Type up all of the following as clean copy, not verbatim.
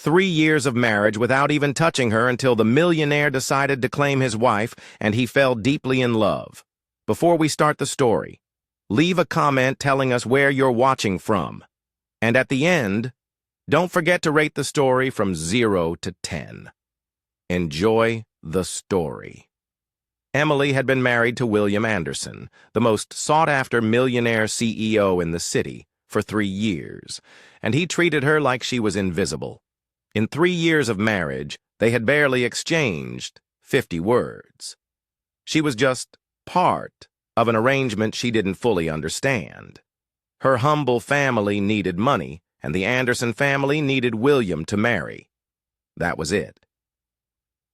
3 years of marriage without even touching her until the millionaire decided to claim his wife and he fell deeply in love. Before we start the story, leave a comment telling us where you're watching from. And at the end, don't forget to rate the story from 0 to 10. Enjoy the story. Emily had been married to William Anderson, the most sought-after millionaire CEO in the city, for 3 years, and he treated her like she was invisible. In 3 years of marriage, they had barely exchanged 50 words. She was just part of an arrangement she didn't fully understand. Her humble family needed money, and the Anderson family needed William to marry. That was it.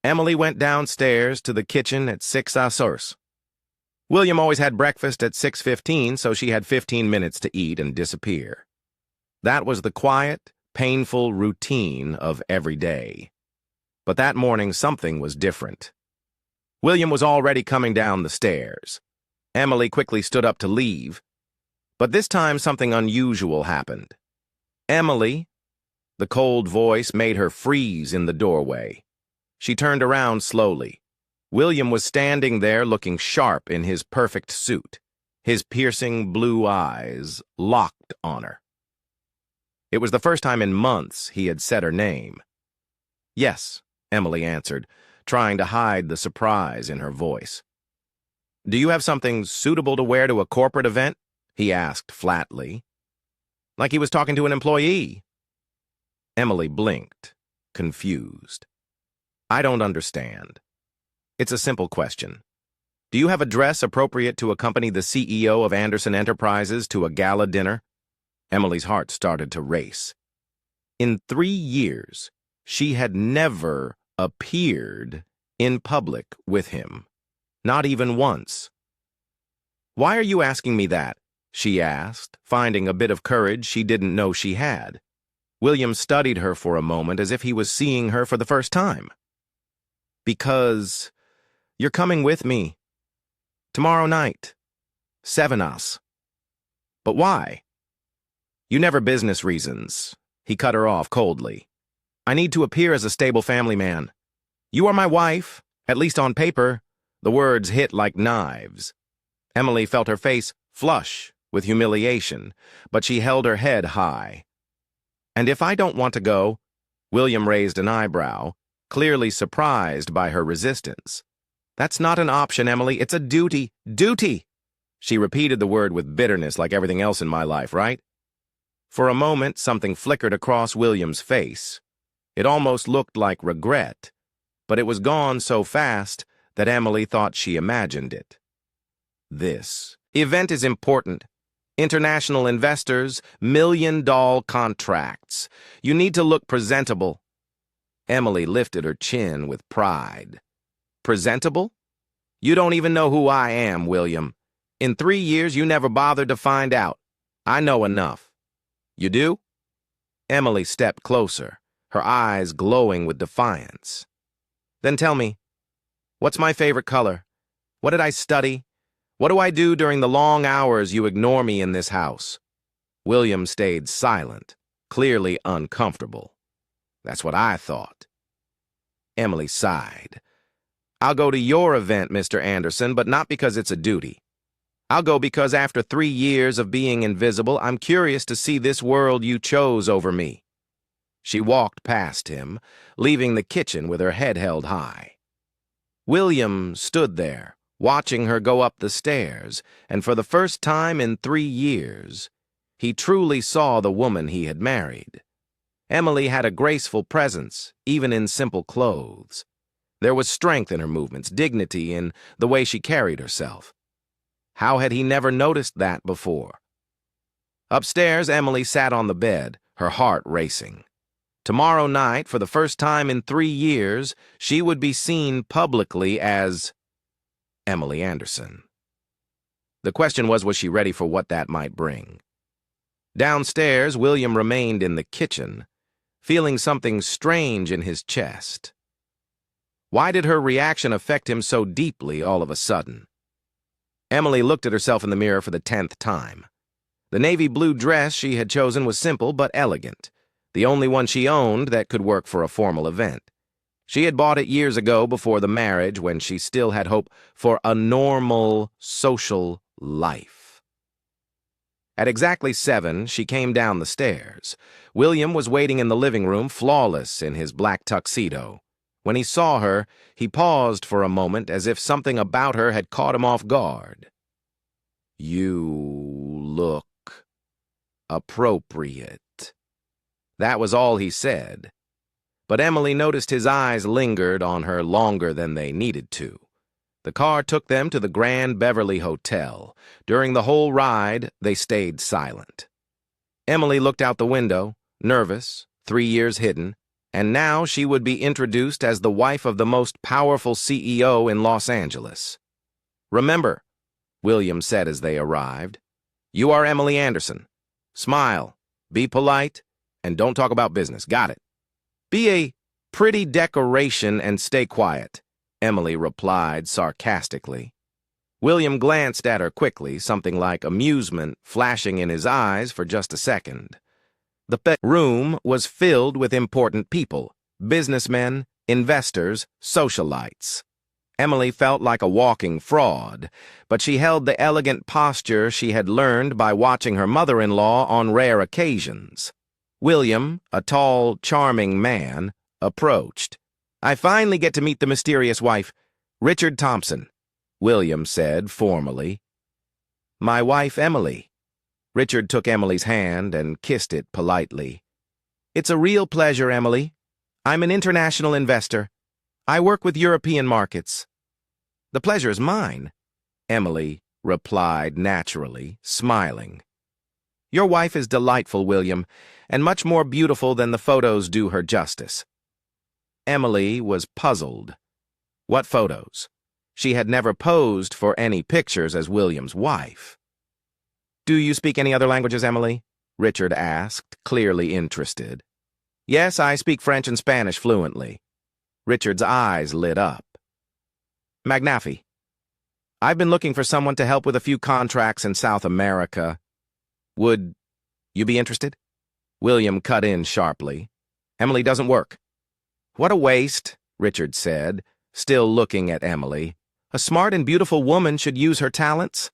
Emily went downstairs to the kitchen at 6:00. William always had breakfast at 6:15, so she had 15 minutes to eat and disappear. That was the quiet, painful routine of every day. But that morning, something was different. William was already coming down the stairs. Emily quickly stood up to leave, but this time something unusual happened. Emily, the cold voice made her freeze in the doorway. She turned around slowly. William was standing there looking sharp in his perfect suit, his piercing blue eyes locked on her. It was the first time in months he had said her name. "Yes," Emily answered, trying to hide the surprise in her voice. "Do you have something suitable to wear to a corporate event?" he asked flatly, like he was talking to an employee. Emily blinked, confused. "I don't understand. It's a simple question. Do you have a dress appropriate to accompany the CEO of Anderson Enterprises to a gala dinner?" Emily's heart started to race. In 3 years, she had never appeared in public with him. Not even once. "Why are you asking me that?" she asked, finding a bit of courage she didn't know she had. William studied her for a moment as if he was seeing her for the first time. "Because you're coming with me. Tomorrow night. 7:00. "But why?" "You never business reasons." He cut her off coldly. "I need to appear as a stable family man. You are my wife, at least on paper." The words hit like knives. Emily felt her face flush with humiliation, but she held her head high. "And if I don't want to go?" William raised an eyebrow, clearly surprised by her resistance. "That's not an option, Emily. It's a duty. Duty!" She repeated the word with bitterness, like everything else in my life, right? For a moment, something flickered across William's face. It almost looked like regret, but it was gone so fast that Emily thought she imagined it. "This event is important. International investors, $1 million contracts. You need to look presentable." Emily lifted her chin with pride. "Presentable? You don't even know who I am, William. In 3 years, you never bothered to find out. I know enough." "You do?" Emily stepped closer, her eyes glowing with defiance. "Then tell me, what's my favorite color? What did I study? What do I do during the long hours you ignore me in this house?" William stayed silent, clearly uncomfortable. "That's what I thought." Emily sighed. "I'll go to your event, Mr. Anderson, but not because it's a duty. I'll go because after 3 years of being invisible, I'm curious to see this world you chose over me." She walked past him, leaving the kitchen with her head held high. William stood there, watching her go up the stairs, and for the first time in 3 years, he truly saw the woman he had married. Emily had a graceful presence, even in simple clothes. There was strength in her movements, dignity in the way she carried herself. How had he never noticed that before? Upstairs, Emily sat on the bed, her heart racing. Tomorrow night, for the first time in 3 years, she would be seen publicly as Emily Anderson. The question was she ready for what that might bring? Downstairs, William remained in the kitchen, feeling something strange in his chest. Why did her reaction affect him so deeply all of a sudden? Emily looked at herself in the mirror for the 10th time. The navy blue dress she had chosen was simple but elegant. the only one she owned that could work for a formal event. She had bought it years ago before the marriage, when she still had hope for a normal social life. At exactly 7, she came down the stairs. William was waiting in the living room, flawless in his black tuxedo. When he saw her, he paused for a moment as if something about her had caught him off guard. "You look appropriate." That was all he said. But Emily noticed his eyes lingered on her longer than they needed to. The car took them to the Grand Beverly Hotel. During the whole ride, they stayed silent. Emily looked out the window, nervous, 3 years hidden, and now she would be introduced as the wife of the most powerful CEO in Los Angeles. "Remember," William said as they arrived, "you are Emily Anderson. Smile, be polite, and don't talk about business. Got it?" "Be a pretty decoration and stay quiet," Emily replied sarcastically. William glanced at her quickly, something like amusement flashing in his eyes for just a second. The room was filled with important people, businessmen, investors, socialites. Emily felt like a walking fraud, but she held the elegant posture she had learned by watching her mother-in-law on rare occasions. William, a tall, charming man, approached. "I finally get to meet the mysterious wife, Richard Thompson," William said formally. "My wife, Emily." Richard took Emily's hand and kissed it politely. "It's a real pleasure, Emily. I'm an international investor. I work with European markets." "The pleasure is mine," Emily replied naturally, smiling. "Your wife is delightful, William, and much more beautiful than the photos do her justice." Emily was puzzled. What photos? She had never posed for any pictures as William's wife. "Do you speak any other languages, Emily?" Richard asked, clearly interested. "Yes, I speak French and Spanish fluently." Richard's eyes lit up. "Magnafi. I've been looking for someone to help with a few contracts in South America. Would you be interested?" William cut in sharply. "Emily doesn't work." "What a waste," Richard said, still looking at Emily. "A smart and beautiful woman should use her talents."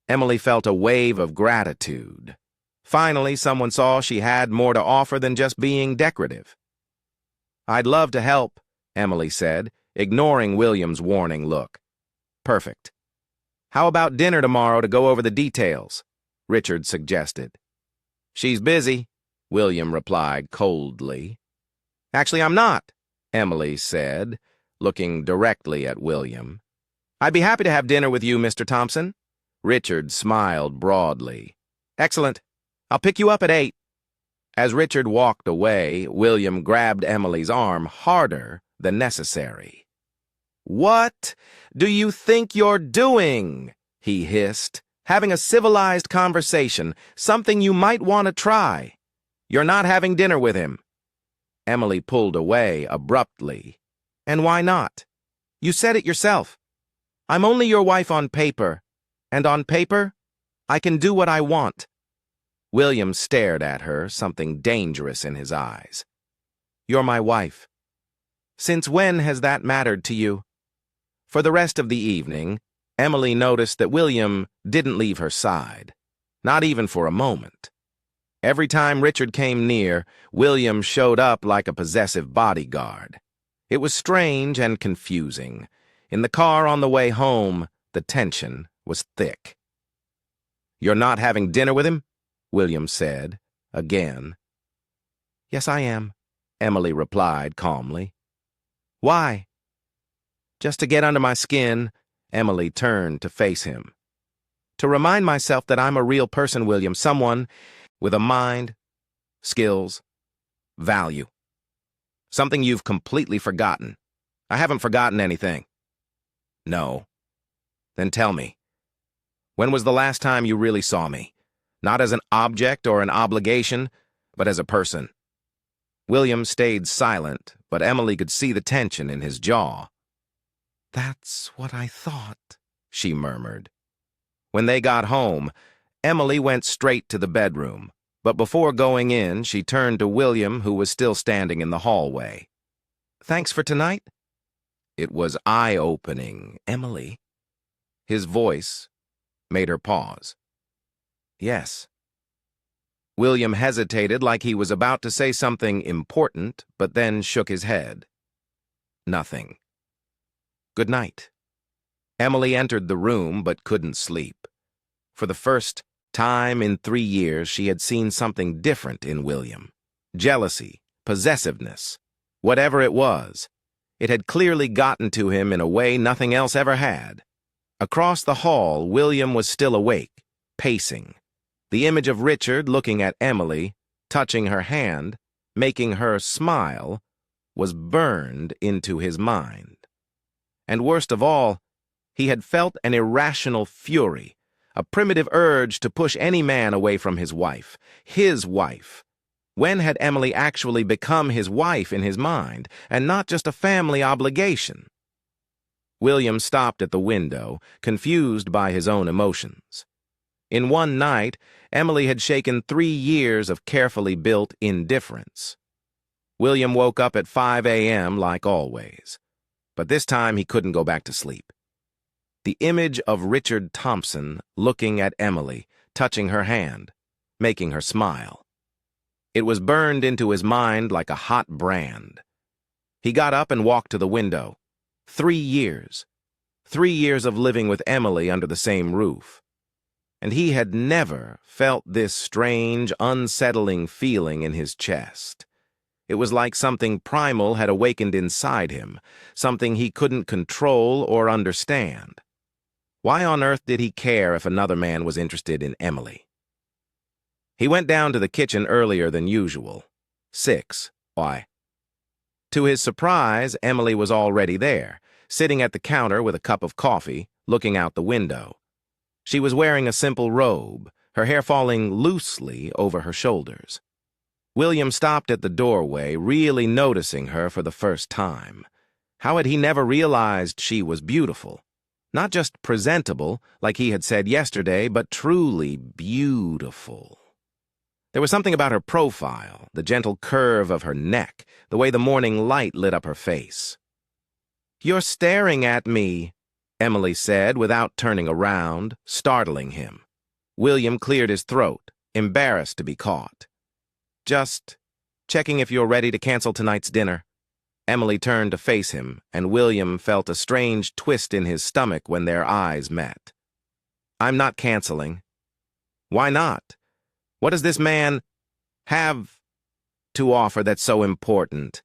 Emily felt a wave of gratitude. Finally, someone saw she had more to offer than just being decorative. "I'd love to help," Emily said, ignoring William's warning look. "Perfect. How about dinner tomorrow to go over the details?" Richard suggested. "She's busy," William replied coldly. "Actually, I'm not," Emily said, looking directly at William. "I'd be happy to have dinner with you, Mr. Thompson." Richard smiled broadly. "Excellent. I'll pick you up at 8. As Richard walked away, William grabbed Emily's arm harder than necessary. "What do you think you're doing?" he hissed. "Having a civilized conversation, something you might want to try. You're not having dinner with him." Emily pulled away abruptly. "And why not? You said it yourself. I'm only your wife on paper, and on paper, I can do what I want." William stared at her, something dangerous in his eyes. "You're my wife. Since when has that mattered to you?" For the rest of the evening, Emily noticed that William didn't leave her side, not even for a moment. Every time Richard came near, William showed up like a possessive bodyguard. It was strange and confusing. In the car on the way home, the tension was thick. "You're not having dinner with him?" William said, again. "Yes, I am," Emily replied calmly. "Why?" Just to get under my skin, Emily turned to face him. "To remind myself that I'm a real person, William, someone with a mind, skills, value. Something you've completely forgotten." "I haven't forgotten anything." "No." "Then tell me, when was the last time you really saw me? Not as an object or an obligation, but as a person." William stayed silent, but Emily could see the tension in his jaw. "That's what I thought," she murmured. When they got home, Emily went straight to the bedroom. But before going in, she turned to William, who was still standing in the hallway. "Thanks for tonight?" It was eye-opening, Emily. His voice made her pause. "Yes." William hesitated like he was about to say something important, but then shook his head. "Nothing. Good night." Emily entered the room but couldn't sleep. For the first time in 3 years, she had seen something different in William. Jealousy, possessiveness, whatever it was. It had clearly gotten to him in a way nothing else ever had. Across the hall, William was still awake, pacing. The image of Richard looking at Emily, touching her hand, making her smile, was burned into his mind. And worst of all, he had felt an irrational fury, a primitive urge to push any man away from his wife. His wife. When had Emily actually become his wife in his mind, and not just a family obligation? William stopped at the window, confused by his own emotions. In one night, Emily had shaken 3 years of carefully built indifference. William woke up at 5 a.m. like always. But this time he couldn't go back to sleep. The image of Richard Thompson looking at Emily, touching her hand, making her smile. It was burned into his mind like a hot brand. He got up and walked to the window. 3 years. 3 years of living with Emily under the same roof. And he had never felt this strange, unsettling feeling in his chest. It was like something primal had awakened inside him, something he couldn't control or understand. Why on earth did he care if another man was interested in Emily? He went down to the kitchen earlier than usual. 6. Why? To his surprise, Emily was already there, sitting at the counter with a cup of coffee, looking out the window. She was wearing a simple robe, her hair falling loosely over her shoulders. William stopped at the doorway, really noticing her for the first time. How had he never realized she was beautiful? Not just presentable, like he had said yesterday, but truly beautiful. There was something about her profile, the gentle curve of her neck, the way the morning light lit up her face. "You're staring at me," Emily said without turning around, startling him. William cleared his throat, embarrassed to be caught. "Just checking if you're ready to cancel tonight's dinner." Emily turned to face him, and William felt a strange twist in his stomach when their eyes met. "I'm not canceling." "Why not? What does this man have to offer that's so important?"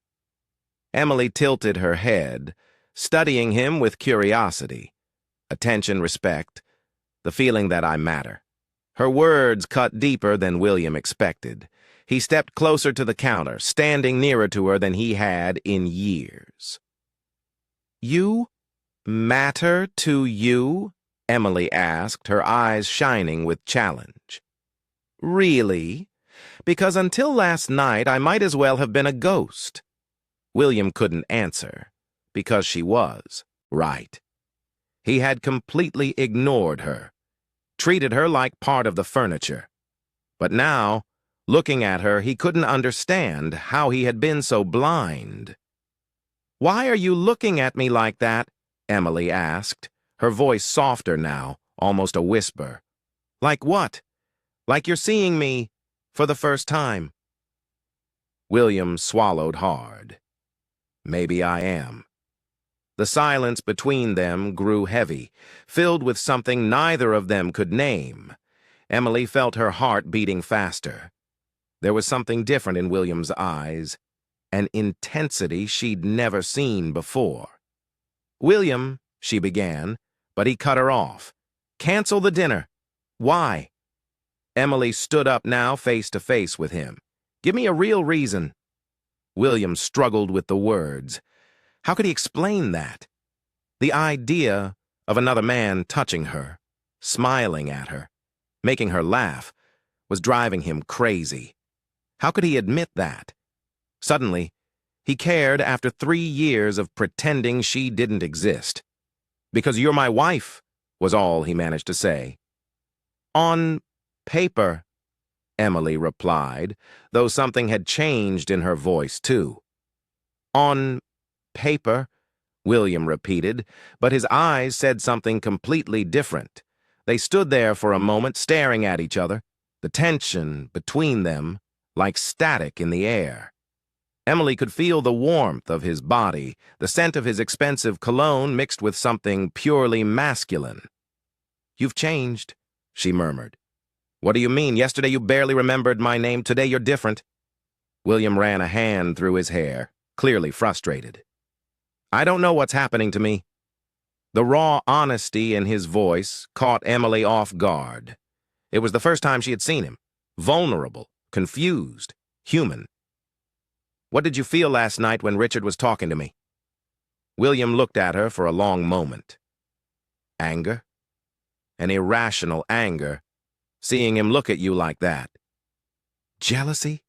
Emily tilted her head, studying him with curiosity. Attention, respect, the feeling that I matter. Her words cut deeper than William expected. He stepped closer to the counter, standing nearer to her than he had in years. "You matter to you?" Emily asked, her eyes shining with challenge. "Really? Because until last night I might as well have been a ghost." William couldn't answer, because she was right. He had completely ignored her, treated her like part of the furniture. But now, looking at her, he couldn't understand how he had been so blind. "Why are you looking at me like that?" Emily asked, her voice softer now, almost a whisper. "Like what? Like you're seeing me for the first time." William swallowed hard. "Maybe I am." The silence between them grew heavy, filled with something neither of them could name. Emily felt her heart beating faster. There was something different in William's eyes, an intensity she'd never seen before. "William," she began, but he cut her off. "Cancel the dinner." "Why?" Emily stood up now, face to face with him. "Give me a real reason." William struggled with the words. How could he explain that? The idea of another man touching her, smiling at her, making her laugh, was driving him crazy. How could he admit that? Suddenly, he cared after 3 years of pretending she didn't exist. "Because you're my wife," was all he managed to say. "On paper," Emily replied, though something had changed in her voice, too. On paper, William repeated, but his eyes said something completely different. They stood there for a moment, staring at each other, the tension between them like static in the air. Emily could feel the warmth of his body, the scent of his expensive cologne mixed with something purely masculine. "You've changed," she murmured. "What do you mean? Yesterday you barely remembered my name. Today you're different." William ran a hand through his hair, clearly frustrated. "I don't know what's happening to me." The raw honesty in his voice caught Emily off guard. It was the first time she had seen him. Vulnerable, confused, human. "What did you feel last night when Richard was talking to me?" William looked at her for a long moment. Anger? An irrational anger, seeing him look at you like that. Jealousy?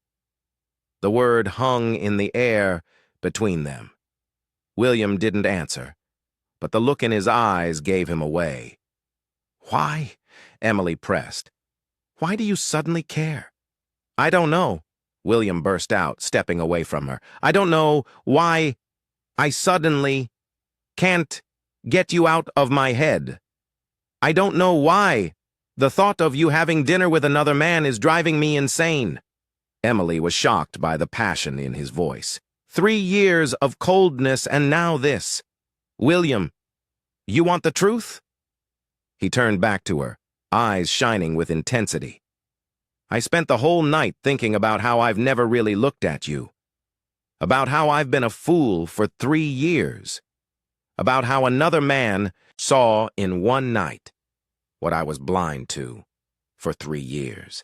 The word hung in the air between them. William didn't answer, but the look in his eyes gave him away. "Why?" Emily pressed. "Why do you suddenly care?" "I don't know," William burst out, stepping away from her. "I don't know why I suddenly can't get you out of my head. I don't know why the thought of you having dinner with another man is driving me insane." Emily was shocked by the passion in his voice. 3 years of coldness and now this. "William, you want the truth?" He turned back to her, eyes shining with intensity. "I spent the whole night thinking about how I've never really looked at you. About how I've been a fool for 3 years. About how another man saw in one night what I was blind to for 3 years.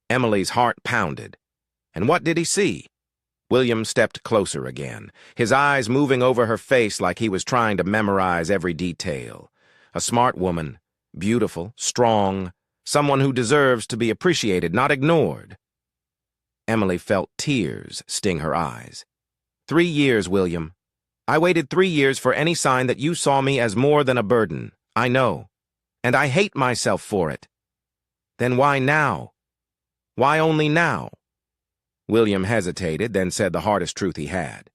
Emily's heart pounded. And what did he see? William stepped closer again, his eyes moving over her face like he was trying to memorize every detail. A smart woman, beautiful, strong, someone who deserves to be appreciated, not ignored. Emily felt tears sting her eyes. 3 years, William. I waited 3 years for any sign that you saw me as more than a burden. I know. And I hate myself for it. Then why now? Why only now? William hesitated, then said the hardest truth he had.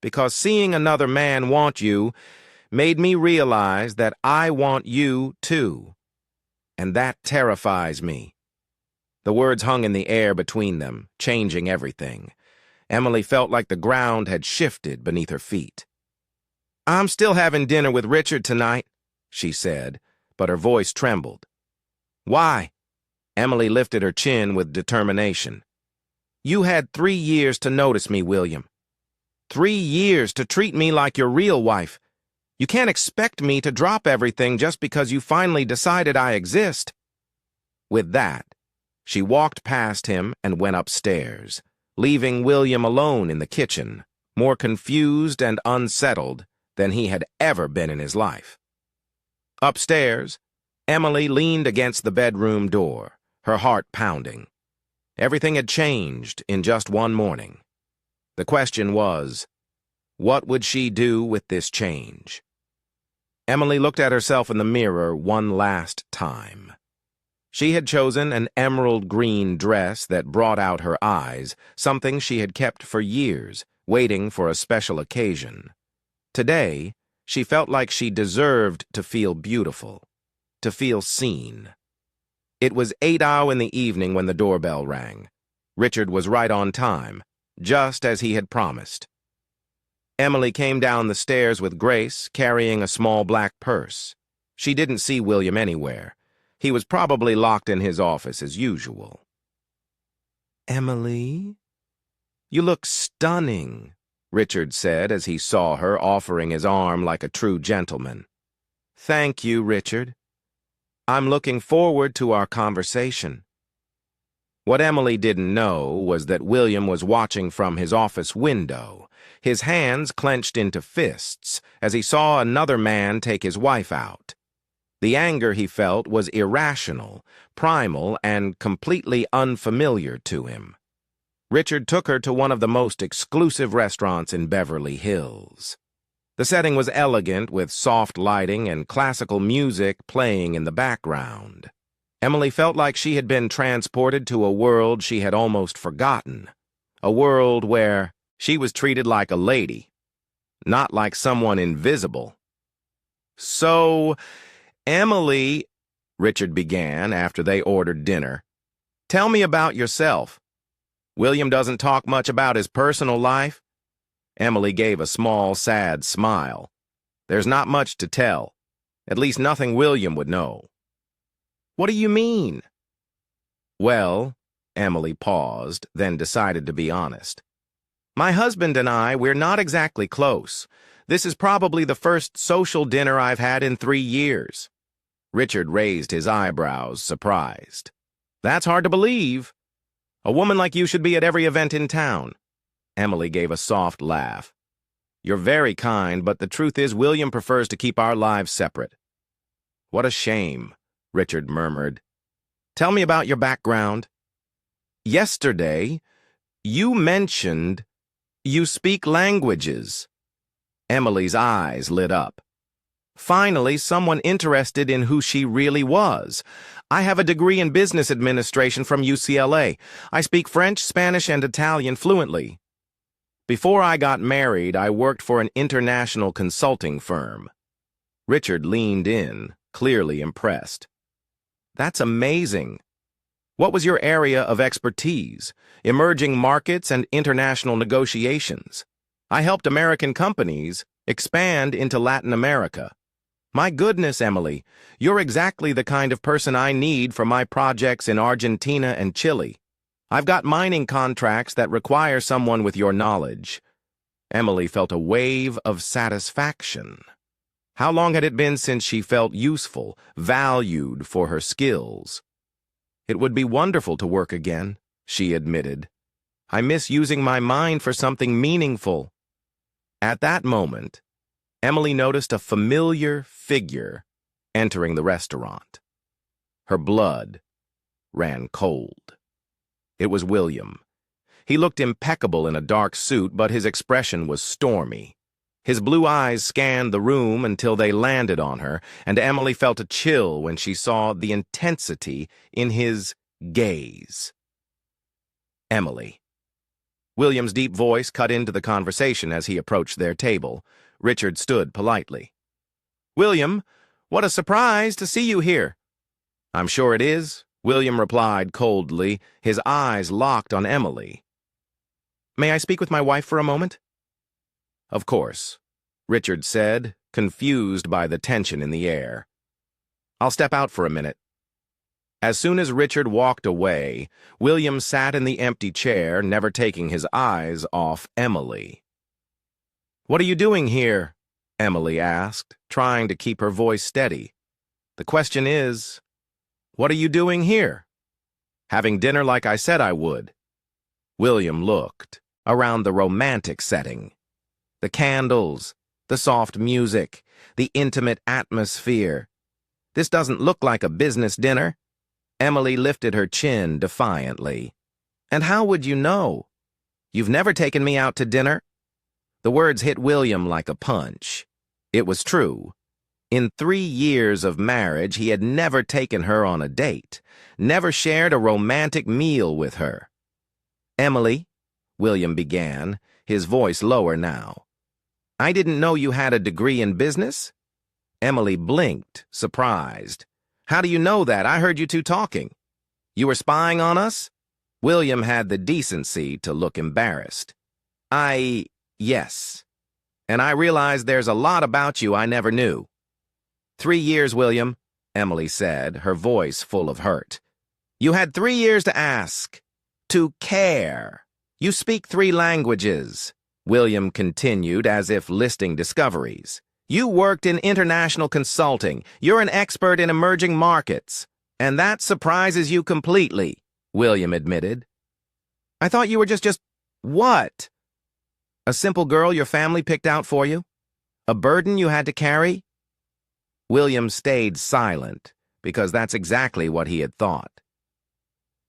Because seeing another man want you made me realize that I want you too. And that terrifies me. The words hung in the air between them, changing everything. Emily felt like the ground had shifted beneath her feet. "I'm still having dinner with Richard tonight," she said, but her voice trembled. "Why?" Emily lifted her chin with determination. "You had 3 years to notice me, William. 3 years to treat me like your real wife. You can't expect me to drop everything just because you finally decided I exist." With that, she walked past him and went upstairs, leaving William alone in the kitchen, more confused and unsettled than he had ever been in his life. Upstairs, Emily leaned against the bedroom door, her heart pounding. Everything had changed in just one morning. The question was, what would she do with this change? Emily looked at herself in the mirror one last time. She had chosen an emerald green dress that brought out her eyes, something she had kept for years, waiting for a special occasion. Today, she felt like she deserved to feel beautiful, to feel seen. It was 8 in the evening when the doorbell rang. Richard was right on time, just as he had promised. Emily came down the stairs with Grace, carrying a small black purse. She didn't see William anywhere. He was probably locked in his office as usual. "Emily? You look stunning," Richard said as he saw her, offering his arm like a true gentleman. "Thank you, Richard. I'm looking forward to our conversation." What Emily didn't know was that William was watching from his office window, his hands clenched into fists as he saw another man take his wife out. The anger he felt was irrational, primal, and completely unfamiliar to him. Richard took her to one of the most exclusive restaurants in Beverly Hills. The setting was elegant with soft lighting and classical music playing in the background. Emily felt like she had been transported to a world she had almost forgotten, a world where she was treated like a lady, not like someone invisible. "So, Emily," Richard began after they ordered dinner, "tell me about yourself. William doesn't talk much about his personal life." Emily gave a small, sad smile. "There's not much to tell. At least nothing William would know." "What do you mean?" "Well," Emily paused, then decided to be honest. "My husband and we're not exactly close. This is probably the first social dinner I've had in 3 years." Richard raised his eyebrows, surprised. "That's hard to believe. A woman like you should be at every event in town." Emily gave a soft laugh. "You're very kind, but the truth is William prefers to keep our lives separate." "What a shame," Richard murmured. "Tell me about your background." "Yesterday, you mentioned you speak languages." Emily's eyes lit up. Finally, someone interested in who she really was. "I have a degree in business administration from UCLA. I speak French, Spanish, and Italian fluently. Before I got married, I worked for an international consulting firm." Richard leaned in, clearly impressed. "That's amazing. What was your area of expertise?" "Emerging markets and international negotiations. I helped American companies expand into Latin America." "My goodness, Emily, you're exactly the kind of person I need for my projects in Argentina and Chile. I've got mining contracts that require someone with your knowledge." Emily felt a wave of satisfaction. How long had it been since she felt useful, valued for her skills? "It would be wonderful to work again," she admitted. "I miss using my mind for something meaningful." At that moment, Emily noticed a familiar figure entering the restaurant. Her blood ran cold. It was William. He looked impeccable in a dark suit, but his expression was stormy. His blue eyes scanned the room until they landed on her, and Emily felt a chill when she saw the intensity in his gaze. "Emily." William's deep voice cut into the conversation as he approached their table. Richard stood politely. "William, what a surprise to see you here." "I'm sure it is," William replied coldly, his eyes locked on Emily. "May I speak with my wife for a moment?" "Of course," Richard said, confused by the tension in the air. "I'll step out for a minute." As soon as Richard walked away, William sat in the empty chair, never taking his eyes off Emily. "What are you doing here?" Emily asked, trying to keep her voice steady. "The question is, what are you doing here?" "Having dinner like I said I would." William looked around the romantic setting. The candles, the soft music, the intimate atmosphere. "This doesn't look like a business dinner." Emily lifted her chin defiantly. "And how would you know? You've never taken me out to dinner." The words hit William like a punch. It was true. In 3 years of marriage, he had never taken her on a date, never shared a romantic meal with her. "Emily," William began, his voice lower now. "I didn't know you had a degree in business." Emily blinked, surprised. "How do you know that? I heard you two talking." "You were spying on us?" William had the decency to look embarrassed. Yes. And I realized there's a lot about you I never knew." 3 years, William," Emily said, her voice full of hurt. "You had 3 years to ask, to care. You speak 3 languages," William continued as if listing discoveries. "You worked in international consulting. You're an expert in emerging markets. And that surprises you completely," William admitted. "I thought you were just what? A simple girl your family picked out for you? A burden you had to carry?" William stayed silent, because that's exactly what he had thought.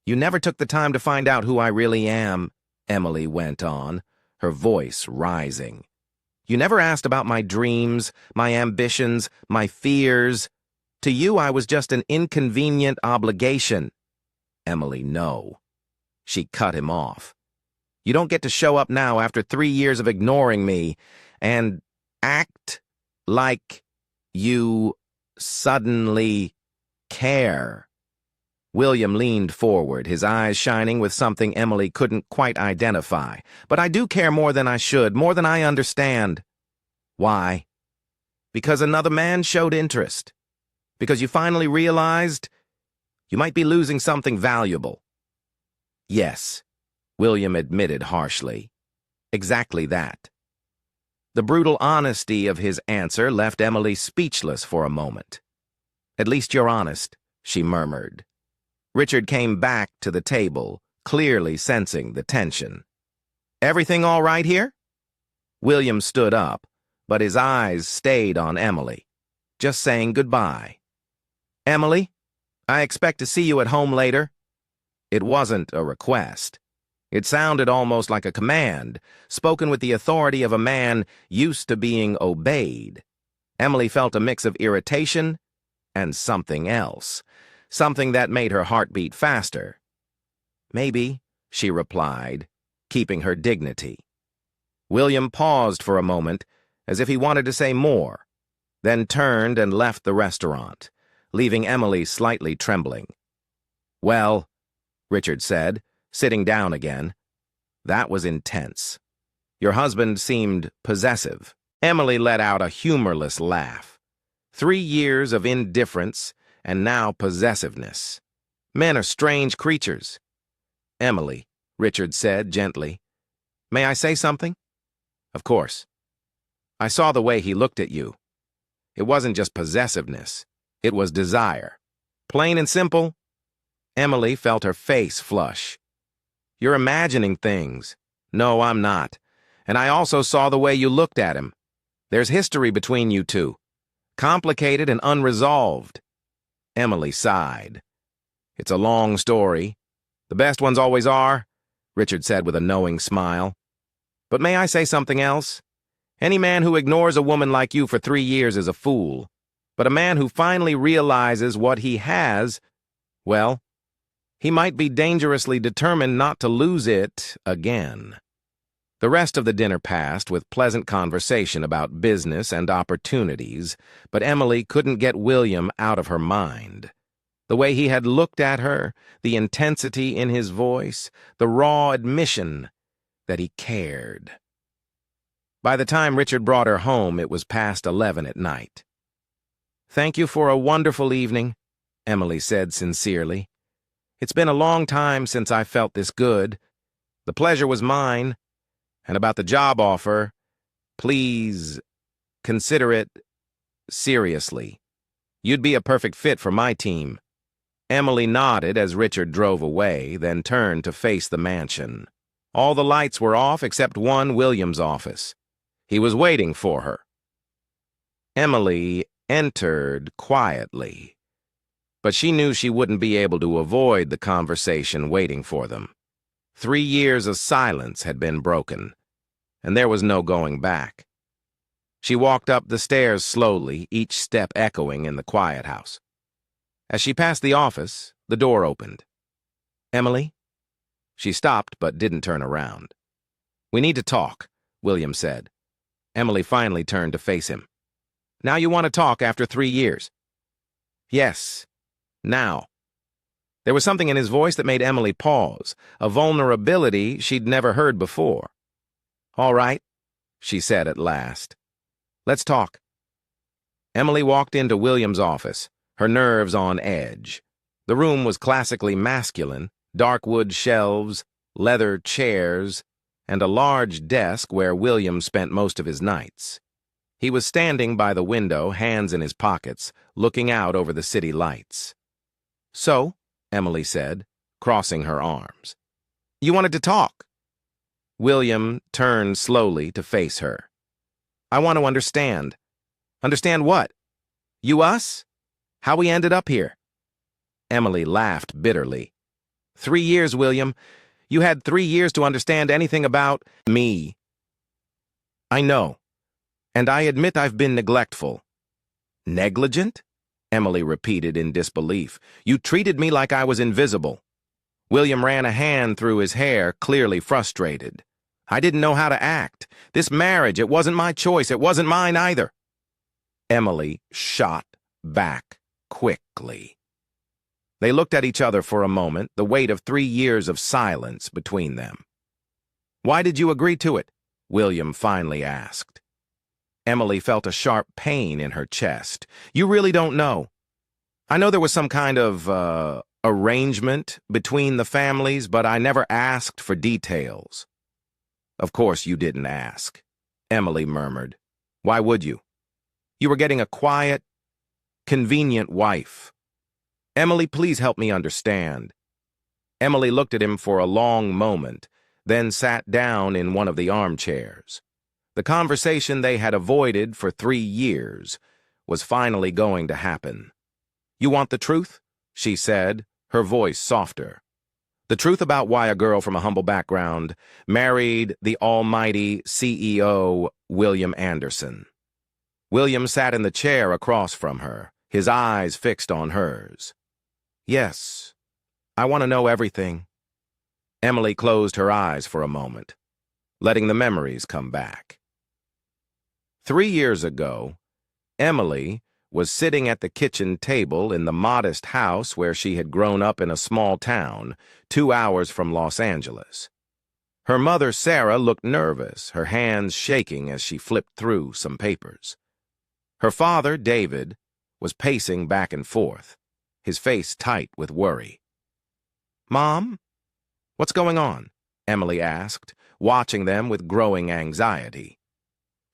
"You never took the time to find out who I really am," Emily went on, her voice rising. "You never asked about my dreams, my ambitions, my fears." To you, I was just an inconvenient obligation. Emily, no. She cut him off. You don't get to show up now after 3 years of ignoring me and act like you suddenly care. William leaned forward, his eyes shining with something Emily couldn't quite identify. But I do care more than I should, more than I understand. Why? Because another man showed interest. Because you finally realized you might be losing something valuable. Yes, William admitted harshly. Exactly that. The brutal honesty of his answer left Emily speechless for a moment. At least you're honest, she murmured. Richard came back to the table, clearly sensing the tension. Everything all right here? William stood up, but his eyes stayed on Emily, just saying goodbye. Emily, I expect to see you at home later. It wasn't a request. It sounded almost like a command, spoken with the authority of a man used to being obeyed. Emily felt a mix of irritation and something else, something that made her heart beat faster. Maybe, she replied, keeping her dignity. William paused for a moment, as if he wanted to say more, then turned and left the restaurant, leaving Emily slightly trembling. Well, Richard said, sitting down again. That was intense. Your husband seemed possessive. Emily let out a humorless laugh. 3 years of indifference, and now possessiveness. Men are strange creatures. Emily, Richard said gently. May I say something? Of course. I saw the way he looked at you. It wasn't just possessiveness. It was desire. Plain and simple. Emily felt her face flush. You're imagining things. No, I'm not. And I also saw the way you looked at him. There's history between you two. Complicated and unresolved. Emily sighed. It's a long story. The best ones always are, Richard said with a knowing smile. But may I say something else? Any man who ignores a woman like you for 3 years is a fool. But a man who finally realizes what he has, well, he might be dangerously determined not to lose it again. The rest of the dinner passed with pleasant conversation about business and opportunities, but Emily couldn't get William out of her mind. The way he had looked at her, the intensity in his voice, the raw admission that he cared. By the time Richard brought her home, it was past 11 at night. Thank you for a wonderful evening, Emily said sincerely. It's been a long time since I felt this good. The pleasure was mine. And about the job offer, please consider it seriously. You'd be a perfect fit for my team. Emily nodded as Richard drove away, then turned to face the mansion. All the lights were off except one, William's office. He was waiting for her. Emily entered quietly, but she knew she wouldn't be able to avoid the conversation waiting for them. 3 years of silence had been broken, and there was no going back. She walked up the stairs slowly, each step echoing in the quiet house. As she passed the office, the door opened. Emily? She stopped but didn't turn around. We need to talk, William said. Emily finally turned to face him. Now you want to talk after 3 years? Yes, now. There was something in his voice that made Emily pause, a vulnerability she'd never heard before. All right, she said at last. Let's talk. Emily walked into William's office, her nerves on edge. The room was classically masculine, dark wood shelves, leather chairs, and a large desk where William spent most of his nights. He was standing by the window, hands in his pockets, looking out over the city lights. So, Emily said, crossing her arms. You wanted to talk. William turned slowly to face her. I want to understand. Understand what? You us? How we ended up here? Emily laughed bitterly. 3 years, William. You had 3 years to understand anything about me. I know, and I admit I've been neglectful. Negligent? Emily repeated in disbelief. You treated me like I was invisible. William ran a hand through his hair, clearly frustrated. I didn't know how to act. This marriage, it wasn't my choice. It wasn't mine either. Emily shot back quickly. They looked at each other for a moment, the weight of 3 years of silence between them. Why did you agree to it? William finally asked. Emily felt a sharp pain in her chest. You really don't know. I know there was some kind of, arrangement between the families, but I never asked for details. Of course you didn't ask, Emily murmured. Why would you? You were getting a quiet, convenient wife. Emily, please help me understand. Emily looked at him for a long moment, then sat down in one of the armchairs. The conversation they had avoided for 3 years was finally going to happen. You want the truth? She said, her voice softer. The truth about why a girl from a humble background married the almighty CEO, William Anderson. William sat in the chair across from her, his eyes fixed on hers. Yes, I want to know everything. Emily closed her eyes for a moment, letting the memories come back. 3 years ago, Emily was sitting at the kitchen table in the modest house where she had grown up in a small town, 2 hours from Los Angeles. Her mother, Sarah, looked nervous, her hands shaking as she flipped through some papers. Her father, David, was pacing back and forth, his face tight with worry. Mom? What's going on? Emily asked, watching them with growing anxiety.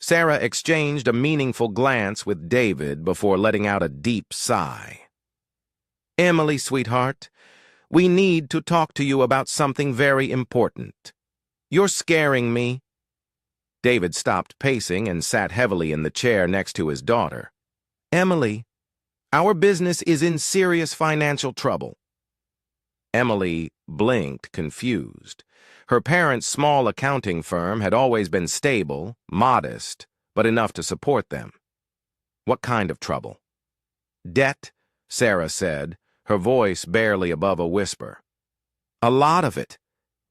Sarah exchanged a meaningful glance with David before letting out a deep sigh. Emily, sweetheart, we need to talk to you about something very important. You're scaring me. David stopped pacing and sat heavily in the chair next to his daughter. Emily, our business is in serious financial trouble. Emily blinked, confused. Her parents' small accounting firm had always been stable, modest, but enough to support them. What kind of trouble? Debt, Sarah said, her voice barely above a whisper. A lot of it.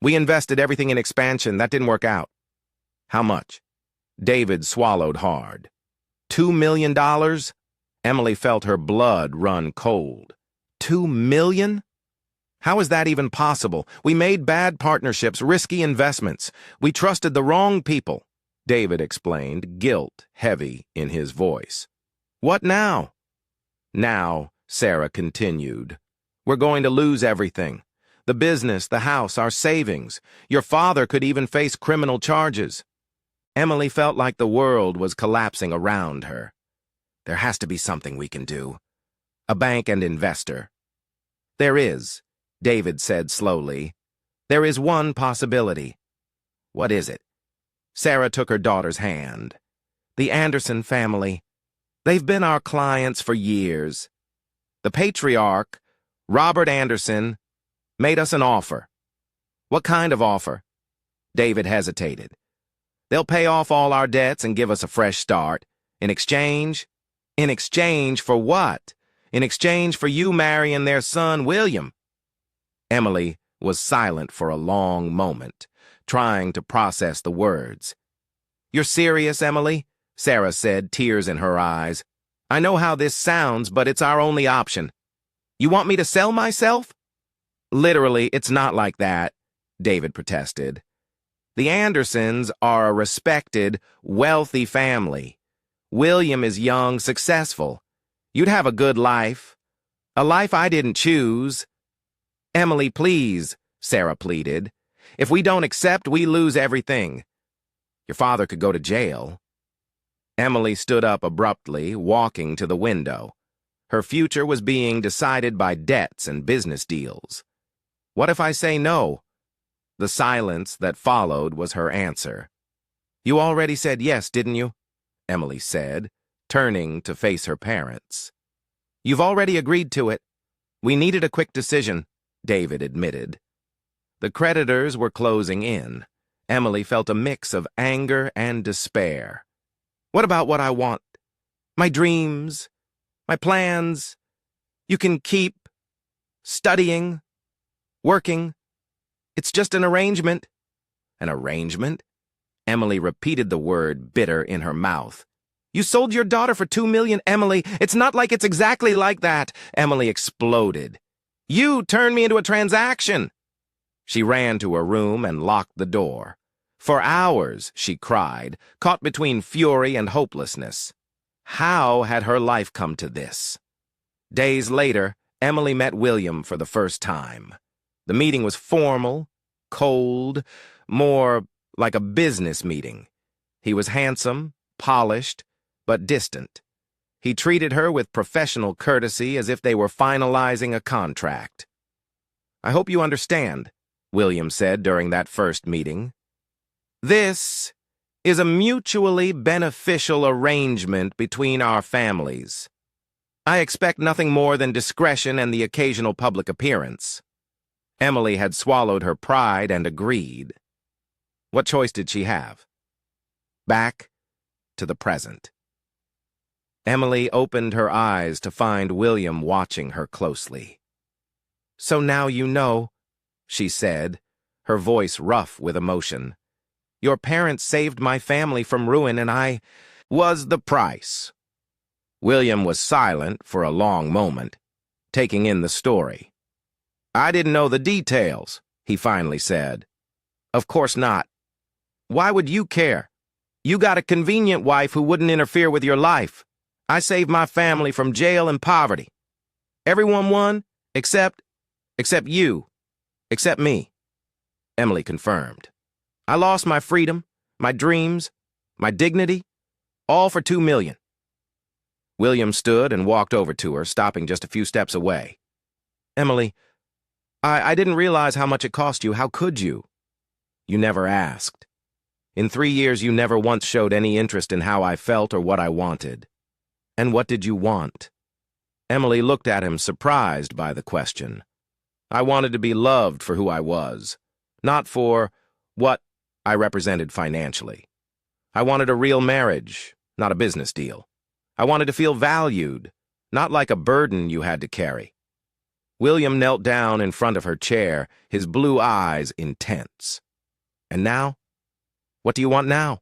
We invested everything in expansion. That didn't work out. How much? David swallowed hard. $2 million? Emily felt her blood run cold. $2 million? How is that even possible? We made bad partnerships, risky investments. We trusted the wrong people, David explained, guilt heavy in his voice. What now? Now, Sarah continued, we're going to lose everything. The business, the house, our savings. Your father could even face criminal charges. Emily felt like the world was collapsing around her. There has to be something we can do. A bank and investor. There is. David said slowly. There is one possibility. What is it? Sarah took her daughter's hand. The Anderson family. They've been our clients for years. The patriarch, Robert Anderson, made us an offer. What kind of offer? David hesitated. They'll pay off all our debts and give us a fresh start. In exchange? In exchange for what? In exchange for you marrying their son, William. Emily was silent for a long moment, trying to process the words. You're serious, Emily? Sarah said, tears in her eyes. I know how this sounds, but it's our only option. You want me to sell myself? Literally, it's not like that, David protested. The Andersons are a respected, wealthy family. William is young, successful. You'd have a good life. A life I didn't choose. Emily, please, Sarah pleaded. If we don't accept, we lose everything. Your father could go to jail. Emily stood up abruptly, walking to the window. Her future was being decided by debts and business deals. What if I say no? The silence that followed was her answer. You already said yes, didn't you? Emily said, turning to face her parents. You've already agreed to it. We needed a quick decision, David admitted. The creditors were closing in. Emily felt a mix of anger and despair. What about what I want? My dreams? My plans? You can keep studying, working. It's just an arrangement. An arrangement? Emily repeated the word, bitter in her mouth. You sold your daughter for $2 million, Emily. It's not like it's exactly like that. Emily exploded. You turned me into a transaction. She ran to her room and locked the door. For hours, she cried, caught between fury and hopelessness. How had her life come to this? Days later, Emily met William for the first time. The meeting was formal, cold, more like a business meeting. He was handsome, polished, but distant. He treated her with professional courtesy as if they were finalizing a contract. I hope you understand, William said during that first meeting. This is a mutually beneficial arrangement between our families. I expect nothing more than discretion and the occasional public appearance. Emily had swallowed her pride and agreed. What choice did she have? Back to the present. Emily opened her eyes to find William watching her closely. So now you know, she said, her voice rough with emotion. Your parents saved my family from ruin, and I was the price. William was silent for a long moment, taking in the story. I didn't know the details, he finally said. Of course not. Why would you care? You got a convenient wife who wouldn't interfere with your life. I saved my family from jail and poverty. Everyone won, except you, except me. Emily confirmed. I lost my freedom, my dreams, my dignity, all for $2 million. William stood and walked over to her, stopping just a few steps away. Emily, I didn't realize how much it cost you. How could you? You never asked. In 3 years, you never once showed any interest in how I felt or what I wanted. And what did you want? Emily looked at him, surprised by the question. I wanted to be loved for who I was, not for what I represented financially. I wanted a real marriage, not a business deal. I wanted to feel valued, not like a burden you had to carry. William knelt down in front of her chair, his blue eyes intense. And now? What do you want now?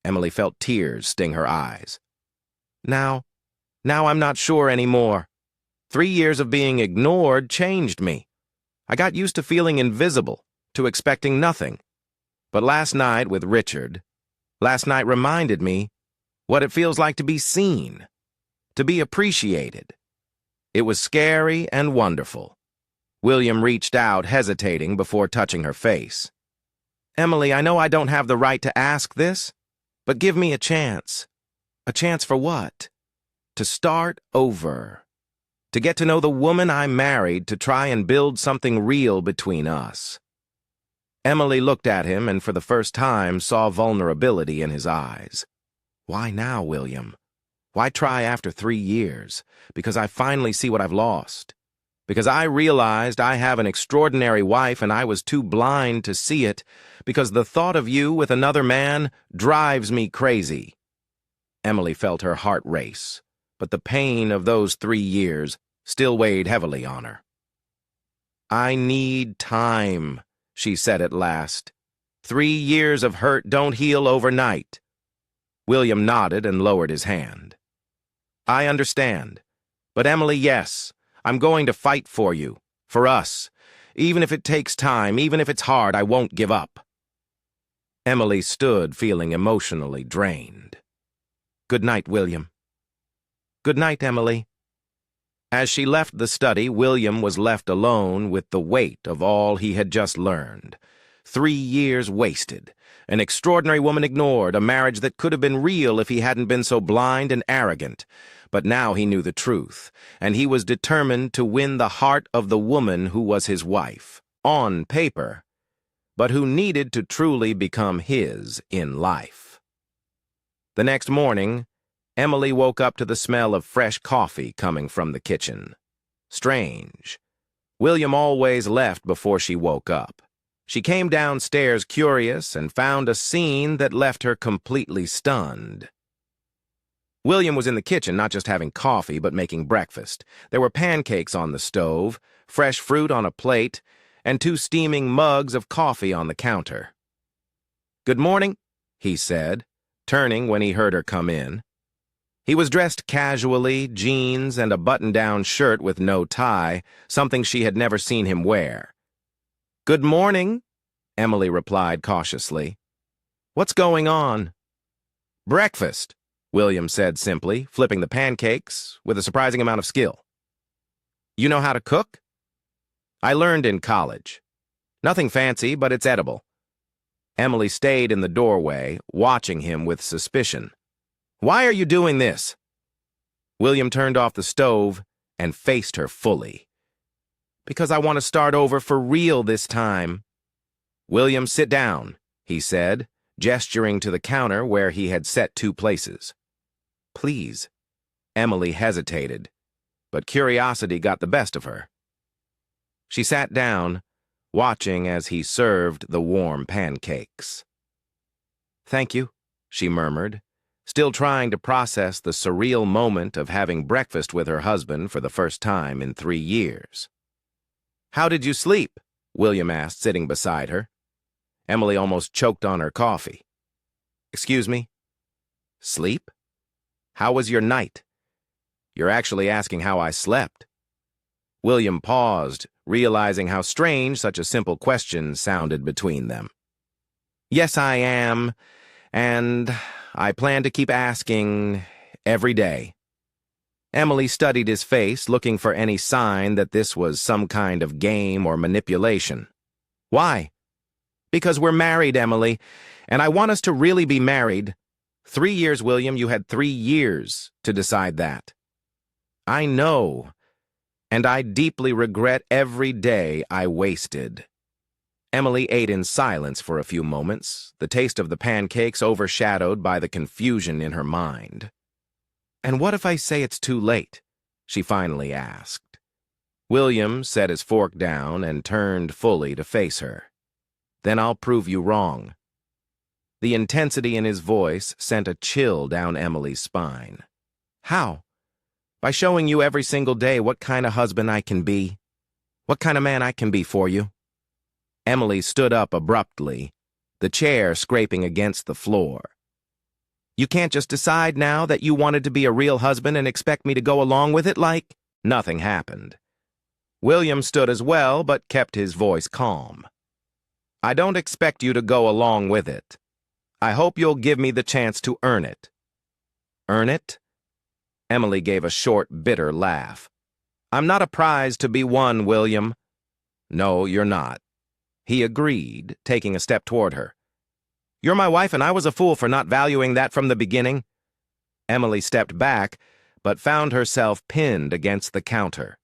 Emily felt tears sting her eyes. Now I'm not sure anymore. 3 years of being ignored changed me. I got used to feeling invisible, to expecting nothing. But last night with Richard, last night reminded me what it feels like to be seen, to be appreciated. It was scary and wonderful. William reached out, hesitating before touching her face. Emily, I know I don't have the right to ask this, but give me a chance. A chance for what? To start over. To get to know the woman I married, to try and build something real between us. Emily looked at him and for the first time saw vulnerability in his eyes. Why now, William? Why try after 3 years? Because I finally see what I've lost. Because I realized I have an extraordinary wife and I was too blind to see it. Because the thought of you with another man drives me crazy. Emily felt her heart race, but the pain of those 3 years still weighed heavily on her. I need time, she said at last. 3 years of hurt don't heal overnight. William nodded and lowered his hand. I understand. But Emily, yes, I'm going to fight for you, for us. Even if it takes time, even if it's hard, I won't give up. Emily stood feeling emotionally drained. Good night, William. Good night, Emily. As she left the study, William was left alone with the weight of all he had just learned. 3 years wasted. An extraordinary woman ignored, a marriage that could have been real if he hadn't been so blind and arrogant. But now he knew the truth, and he was determined to win the heart of the woman who was his wife, on paper, but who needed to truly become his in life. The next morning, Emily woke up to the smell of fresh coffee coming from the kitchen. Strange. William always left before she woke up. She came downstairs curious and found a scene that left her completely stunned. William was in the kitchen, not just having coffee, but making breakfast. There were pancakes on the stove, fresh fruit on a plate, and 2 steaming mugs of coffee on the counter. "Good morning," he said, turning when he heard her come in. He was dressed casually, jeans and a button-down shirt with no tie, something she had never seen him wear. "Good morning," Emily replied cautiously. "What's going on?" "Breakfast," William said simply, flipping the pancakes with a surprising amount of skill. "You know how to cook?" "I learned in college. Nothing fancy, but it's edible." Emily stayed in the doorway, watching him with suspicion. "Why are you doing this?" William turned off the stove and faced her fully. "Because I want to start over for real this time." "William, sit down," he said, gesturing to the counter where he had set 2 places. "Please." Emily hesitated, but curiosity got the best of her. She sat down, watching as he served the warm pancakes. "Thank you," she murmured, still trying to process the surreal moment of having breakfast with her husband for the first time in 3 years. "How did you sleep?" William asked, sitting beside her. Emily almost choked on her coffee. "Excuse me? Sleep? How was your night? You're actually asking how I slept." William paused, realizing how strange such a simple question sounded between them. "Yes, I am, and I plan to keep asking every day." Emily studied his face, looking for any sign that this was some kind of game or manipulation. "Why?" "Because we're married, Emily, and I want us to really be married." 3 years, William, you had 3 years to decide that. "I know, and I deeply regret every day I wasted." Emily ate in silence for a few moments, the taste of the pancakes overshadowed by the confusion in her mind. "And what if I say it's too late?" she finally asked. William set his fork down and turned fully to face her. "Then I'll prove you wrong." The intensity in his voice sent a chill down Emily's spine. "How?" "By showing you every single day what kind of husband I can be. What kind of man I can be for you." Emily stood up abruptly, the chair scraping against the floor. "You can't just decide now that you wanted to be a real husband and expect me to go along with it like—" Nothing happened. William stood as well, but kept his voice calm. "I don't expect you to go along with it. I hope you'll give me the chance to earn it." "Earn it?" Emily gave a short, bitter laugh. "I'm not a prize to be won, William." "No, you're not." He agreed, taking a step toward her. "You're my wife, and I was a fool for not valuing that from the beginning." Emily stepped back, but found herself pinned against the counter.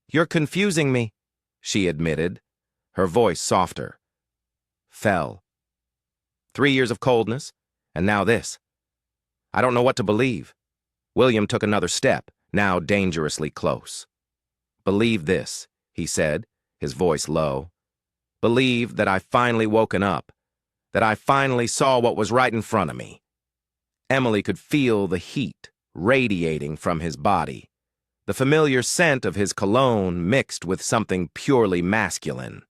"You're confusing me," she admitted, her voice softer. Fell. 3 years of coldness, and now this. I don't know what to believe. William took another step, now dangerously close. "Believe this," he said, his voice low. "Believe that I've finally woken up, that I finally saw what was right in front of me." Emily could feel the heat radiating from his body, the familiar scent of his cologne mixed with something purely masculine.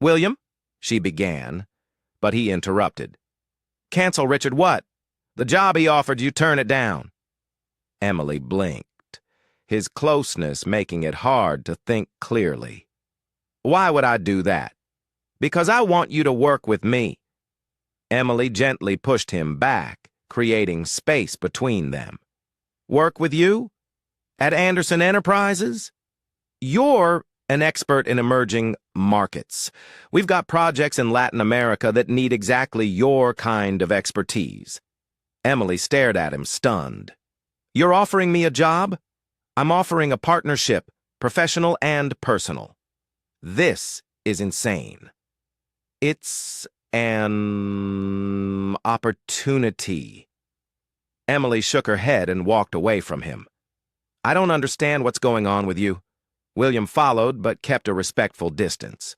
"William," she began, but he interrupted. "Cancel, Richard, what? The job he offered you, turn it down." Emily blinked, his closeness making it hard to think clearly. "Why would I do that?" "Because I want you to work with me." Emily gently pushed him back, creating space between them. "Work with you? At Anderson Enterprises? You're an expert in emerging markets. We've got projects in Latin America that need exactly your kind of expertise." Emily stared at him, stunned. "You're offering me a job? I'm offering a partnership, professional and personal. This is insane." "It's an opportunity." Emily shook her head and walked away from him. "I don't understand what's going on with you." William followed, but kept a respectful distance.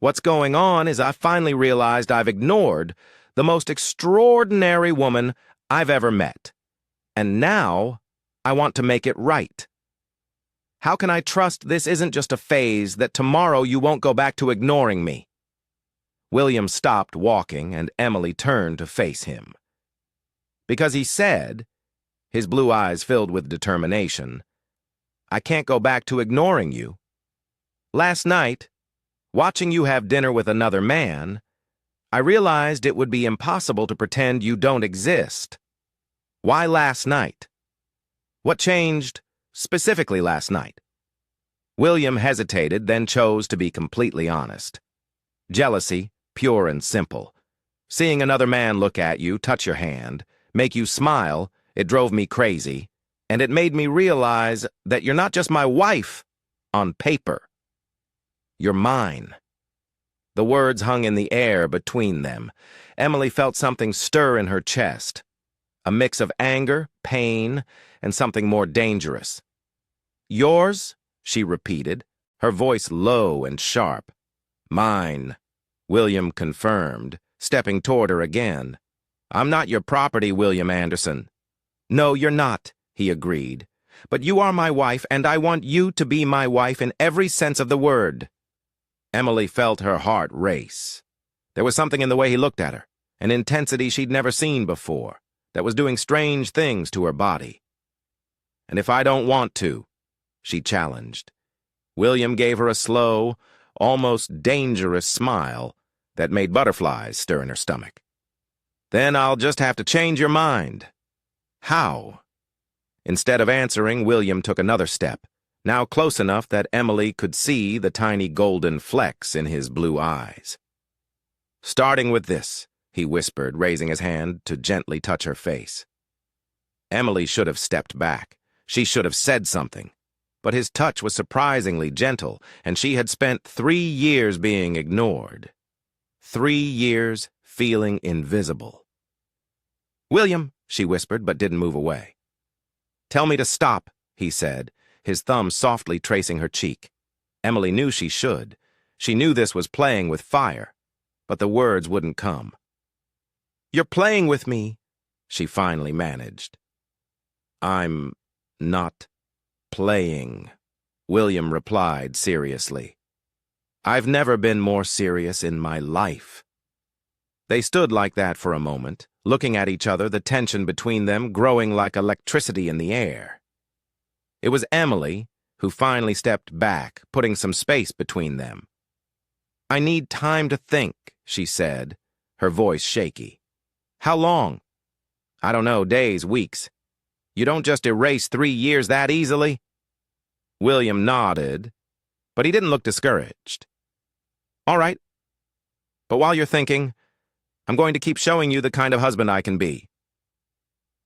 "What's going on is I finally realized I've ignored the most extraordinary woman I've ever met. And now, I want to make it right. How can I trust this isn't just a phase, that tomorrow you won't go back to ignoring me? William stopped walking, and Emily turned to face him. Because he said, his blue eyes filled with determination, I can't go back to ignoring you. Last night, watching you have dinner with another man, I realized it would be impossible to pretend you don't exist. Why last night? What changed specifically last night? William hesitated, then chose to be completely honest. Jealousy, pure and simple. Seeing another man look at you, touch your hand, make you smile, it drove me crazy, and it made me realize that you're not just my wife on paper. You're mine. The words hung in the air between them. Emily felt something stir in her chest, a mix of anger, pain, and something more dangerous. Yours? She repeated, her voice low and sharp. Mine, William confirmed, stepping toward her again. I'm not your property, William Anderson. No, you're not, he agreed. But you are my wife, and I want you to be my wife in every sense of the word. Emily felt her heart race. There was something in the way he looked at her, an intensity she'd never seen before, that was doing strange things to her body. And if I don't want to, she challenged. William gave her a slow, almost dangerous smile that made butterflies stir in her stomach. Then I'll just have to change your mind. How? Instead of answering, William took another step, now close enough that Emily could see the tiny golden flecks in his blue eyes. Starting with this, he whispered, raising his hand to gently touch her face. Emily should have stepped back. She should have said something. But his touch was surprisingly gentle, and she had spent 3 years being ignored. 3 years feeling invisible. William, she whispered, but didn't move away. Tell me to stop, he said, his thumb softly tracing her cheek. Emily knew she should. She knew this was playing with fire, but the words wouldn't come. You're playing with me, she finally managed. I'm not playing, William replied seriously. I've never been more serious in my life. They stood like that for a moment, looking at each other, the tension between them growing like electricity in the air. It was Emily who finally stepped back, putting some space between them. I need time to think, she said, her voice shaky. How long? I don't know, days, weeks. You don't just erase 3 years that easily? William nodded, but he didn't look discouraged. All right. But while you're thinking, I'm going to keep showing you the kind of husband I can be.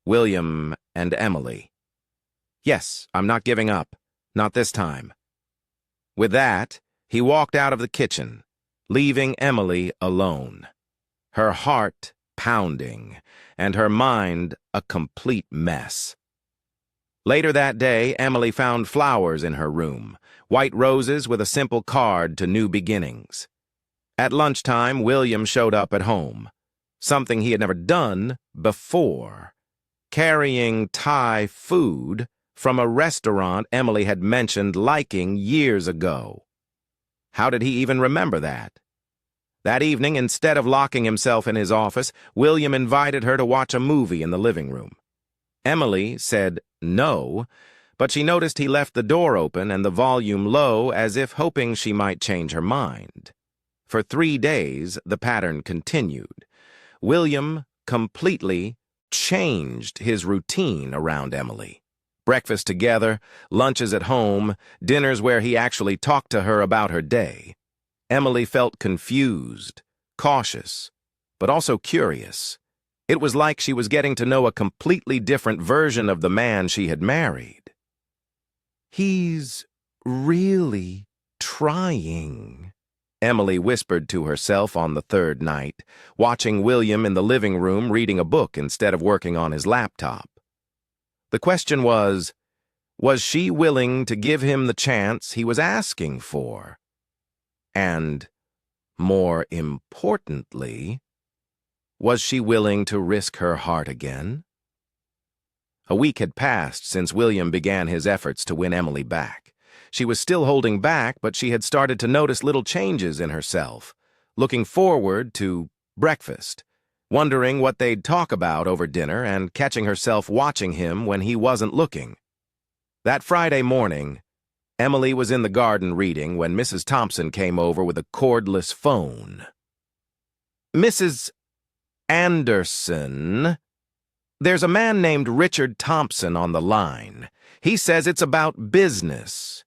William and Emily. Yes, I'm not giving up. Not this time. With that, he walked out of the kitchen, leaving Emily alone, her heart pounding, and her mind a complete mess. Later that day, Emily found flowers in her room, white roses with a simple card to new beginnings. At lunchtime, William showed up at home, something he had never done before, carrying Thai food from a restaurant Emily had mentioned liking years ago. How did he even remember that? That evening, instead of locking himself in his office, William invited her to watch a movie in the living room. Emily said no, but she noticed he left the door open and the volume low, as if hoping she might change her mind. For 3 days, the pattern continued. William completely changed his routine around Emily. Breakfast together, lunches at home, dinners where he actually talked to her about her day. Emily felt confused, cautious, but also curious. It was like she was getting to know a completely different version of the man she had married. He's really trying, Emily whispered to herself on the 3rd night, watching William in the living room reading a book instead of working on his laptop. The question was she willing to give him the chance he was asking for? And, more importantly, was she willing to risk her heart again? A week had passed since William began his efforts to win Emily back. She was still holding back, but she had started to notice little changes in herself, looking forward to breakfast, wondering what they'd talk about over dinner, and catching herself watching him when he wasn't looking. That Friday morning, Emily was in the garden reading when Mrs. Thompson came over with a cordless phone. "Mrs. Anderson, there's a man named Richard Thompson on the line. He says it's about business."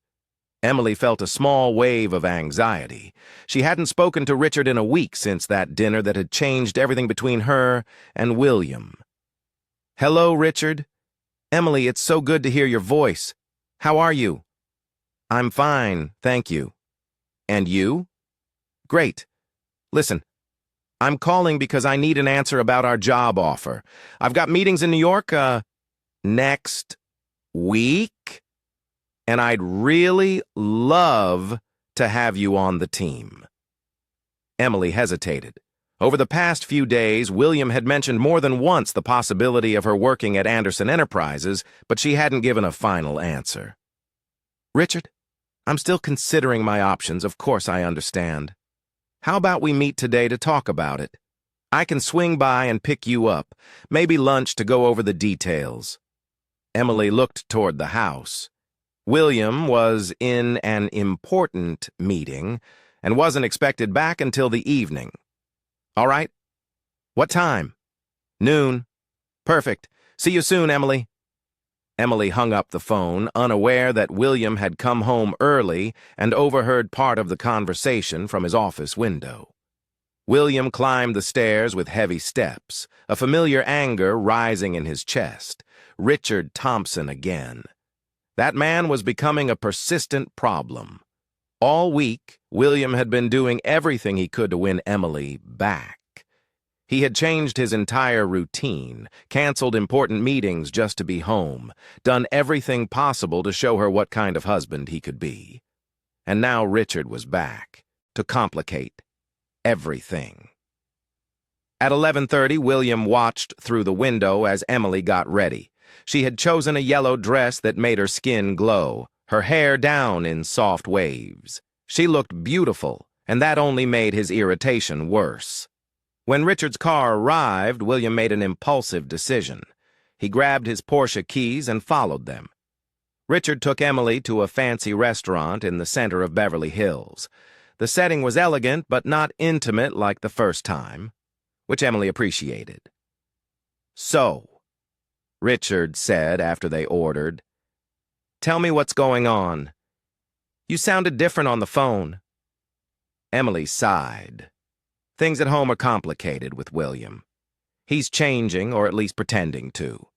Emily felt a small wave of anxiety. She hadn't spoken to Richard in a week since that dinner that had changed everything between her and William. "Hello, Richard. Emily, it's so good to hear your voice. How are you?" "I'm fine, thank you." "And you?" "Great. Listen, I'm calling because I need an answer about our job offer. I've got meetings in New York, next week, and I'd really love to have you on the team." Emily hesitated. Over the past few days, William had mentioned more than once the possibility of her working at Anderson Enterprises, but she hadn't given a final answer. "Richard, I'm still considering my options, of course I understand. How about we meet today to talk about it? I can swing by and pick you up, maybe lunch to go over the details." Emily looked toward the house. William was in an important meeting and wasn't expected back until the evening. "All right. What time?" "Noon." "Perfect. See you soon, Emily." Emily hung up the phone, unaware that William had come home early and overheard part of the conversation from his office window. William climbed the stairs with heavy steps, a familiar anger rising in his chest. Richard Thompson again. That man was becoming a persistent problem. All week, William had been doing everything he could to win Emily back. He had changed his entire routine, canceled important meetings just to be home, done everything possible to show her what kind of husband he could be. And now Richard was back, to complicate everything. At 11:30, William watched through the window as Emily got ready. She had chosen a yellow dress that made her skin glow, her hair down in soft waves. She looked beautiful, and that only made his irritation worse. When Richard's car arrived, William made an impulsive decision. He grabbed his Porsche keys and followed them. Richard took Emily to a fancy restaurant in the center of Beverly Hills. The setting was elegant but not intimate like the first time, which Emily appreciated. "So," Richard said after they ordered, "tell me what's going on. You sounded different on the phone." Emily sighed. Things at home are complicated with William. He's changing, or at least pretending to.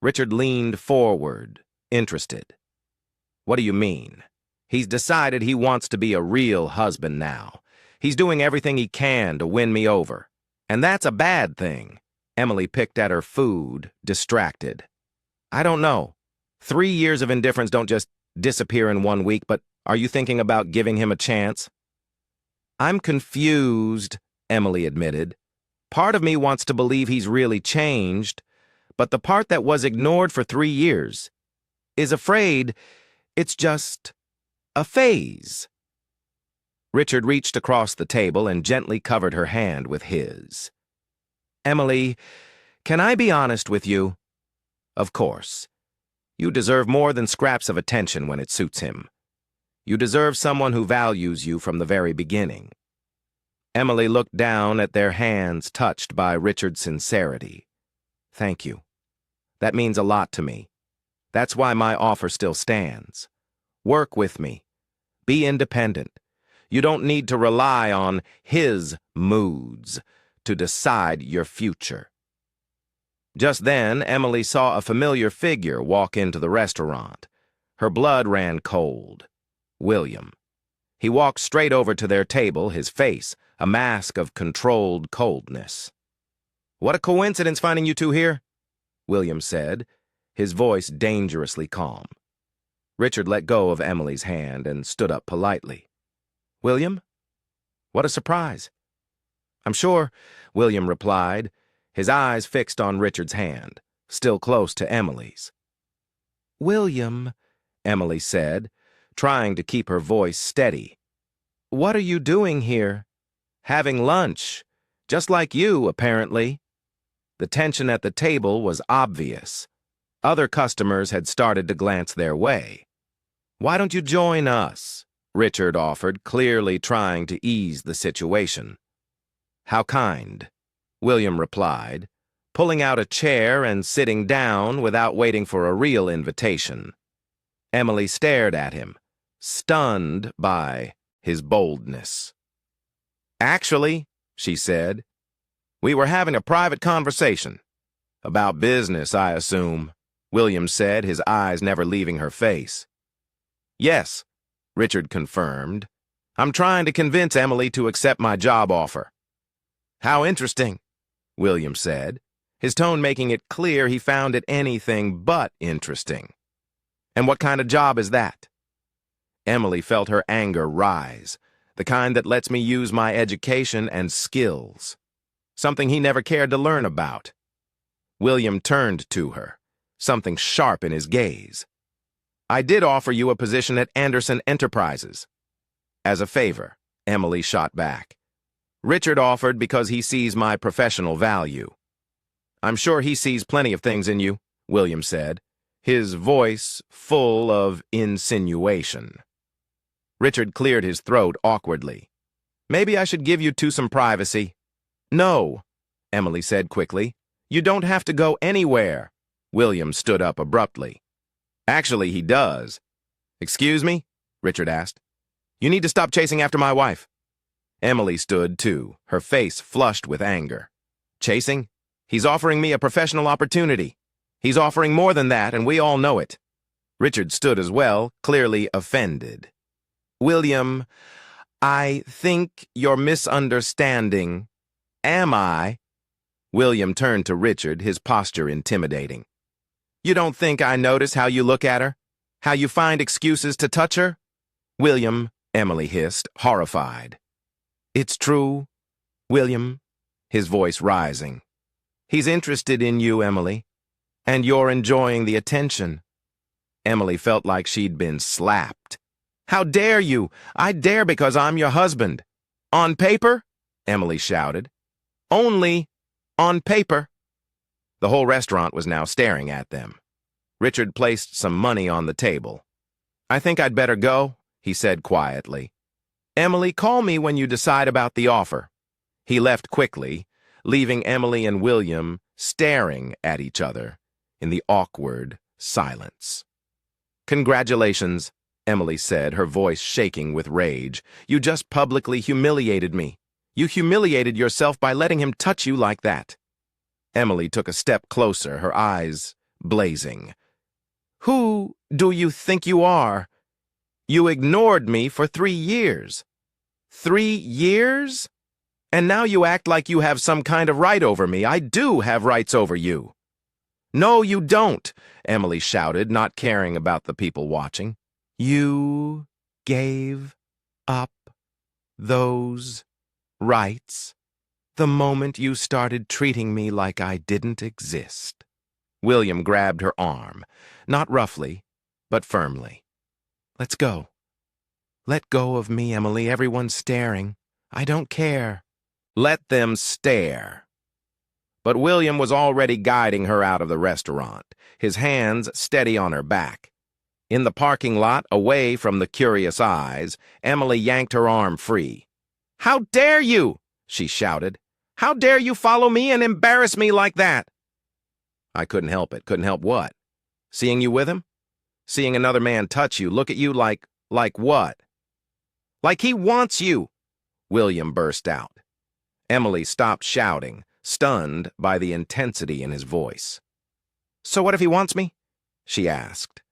Richard leaned forward, interested. "What do you mean?" "He's decided he wants to be a real husband now. He's doing everything he can to win me over. And that's a bad thing." Emily picked at her food, distracted. "I don't know. 3 years of indifference don't just disappear in 1 week, but are you thinking about giving him a chance?" "I'm confused," Emily admitted. "Part of me wants to believe he's really changed, but the part that was ignored for 3 years is afraid it's just a phase." Richard reached across the table and gently covered her hand with his. "Emily, can I be honest with you?" "Of course. You deserve more than scraps of attention when it suits him. You deserve someone who values you from the very beginning." Emily looked down at their hands touched by Richard's sincerity. "Thank you. That means a lot to me. That's why my offer still stands. Work with me. Be independent. You don't need to rely on his moods to decide your future." Just then, Emily saw a familiar figure walk into the restaurant. Her blood ran cold. William. He walked straight over to their table, his face a mask of controlled coldness. "What a coincidence finding you two here," William said, his voice dangerously calm. Richard let go of Emily's hand and stood up politely. "William? What a surprise." "I'm sure," William replied, his eyes fixed on Richard's hand. still close to Emily's. "William," Emily said, trying to keep her voice steady. "What are you doing here?" "Having lunch. Just like you, apparently." The tension at the table was obvious. Other customers had started to glance their way. "Why don't you join us?" Richard offered, clearly trying to ease the situation. "How kind," William replied, pulling out a chair and sitting down without waiting for a real invitation. Emily stared at him, stunned by his boldness. "Actually," she said, "we were having a private conversation. About business, I assume," William said, his eyes never leaving her face. "Yes," Richard confirmed. "I'm trying to convince Emily to accept my job offer." "How interesting," William said, his tone making it clear he found it anything but interesting. "And what kind of job is that?" Emily felt her anger rise, the kind that lets me use my education and skills. Something he never cared to learn about. William turned to her, something sharp in his gaze. "I did offer you a position at Anderson Enterprises." "As a favor," Emily shot back. "Richard offered because he sees my professional value." "I'm sure he sees plenty of things in you," William said, his voice full of insinuation. Richard cleared his throat awkwardly. "Maybe I should give you two some privacy." "No," Emily said quickly. "You don't have to go anywhere." William stood up abruptly. "Actually, he does." "Excuse me?" Richard asked. "You need to stop chasing after my wife." Emily stood, too, her face flushed with anger. "Chasing? He's offering me a professional opportunity. He's offering more than that, and we all know it." Richard stood as well, clearly offended. "William, I think you're misunderstanding." "Am I?" William turned to Richard, his posture intimidating. "You don't think I notice how you look at her? How you find excuses to touch her?" "William," Emily hissed, horrified. "It's true, William," his voice rising. "He's interested in you, Emily, and you're enjoying the attention." Emily felt like she'd been slapped. "How dare you? I dare because I'm your husband." "On paper?" Emily shouted. "Only on paper." The whole restaurant was now staring at them. Richard placed some money on the table. "I think I'd better go," he said quietly. "Emily, call me when you decide about the offer." He left quickly, leaving Emily and William staring at each other in the awkward silence. "Congratulations," Emily said, her voice shaking with rage. "You just publicly humiliated me. You humiliated yourself by letting him touch you like that." Emily took a step closer, her eyes blazing. "Who do you think you are? You ignored me for 3 years. 3 years? And now you act like you have some kind of right over me. I do have rights over you." "No, you don't," Emily shouted, not caring about the people watching. "You gave up those rights the moment you started treating me like I didn't exist." William grabbed her arm, not roughly, but firmly. "Let's go. Let go of me, Emily. Everyone's staring. I don't care." Let them stare. But William was already guiding her out of the restaurant, his hands steady on her back. In the parking lot, away from the curious eyes, Emily yanked her arm free. "How dare you!" she shouted. "How dare you follow me and embarrass me like that?" "I couldn't help it." "Couldn't help what?" "Seeing you with him? Seeing another man touch you, look at you like what?" "Like he wants you," William burst out. Emily stopped shouting, stunned by the intensity in his voice. "So what if he wants me?" she asked,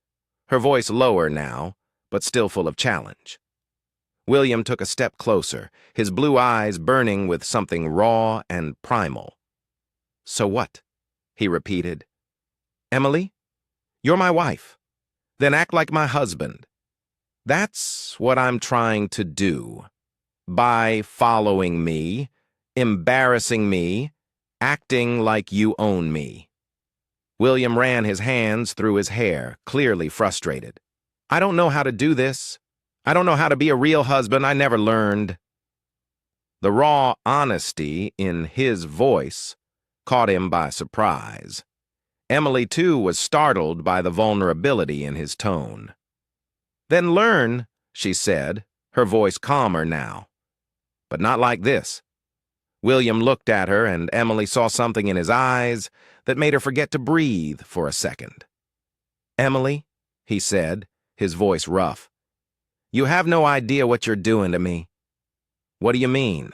her voice lower now, but still full of challenge. William took a step closer, his blue eyes burning with something raw and primal. "So what?" he repeated. "Emily, you're my wife. Then act like my husband." "That's what I'm trying to do. By following me, embarrassing me, acting like you own me." William ran his hands through his hair, clearly frustrated. I don't know how to do this. I don't know how to be a real husband. I never learned. The raw honesty in his voice caught him by surprise. Emily, too, was startled by the vulnerability in his tone. Then learn, she said, her voice calmer now. But not like this. William looked at her, and Emily saw something in his eyes that made her forget to breathe for a second. Emily, he said, his voice rough, you have no idea what you're doing to me. What do you mean?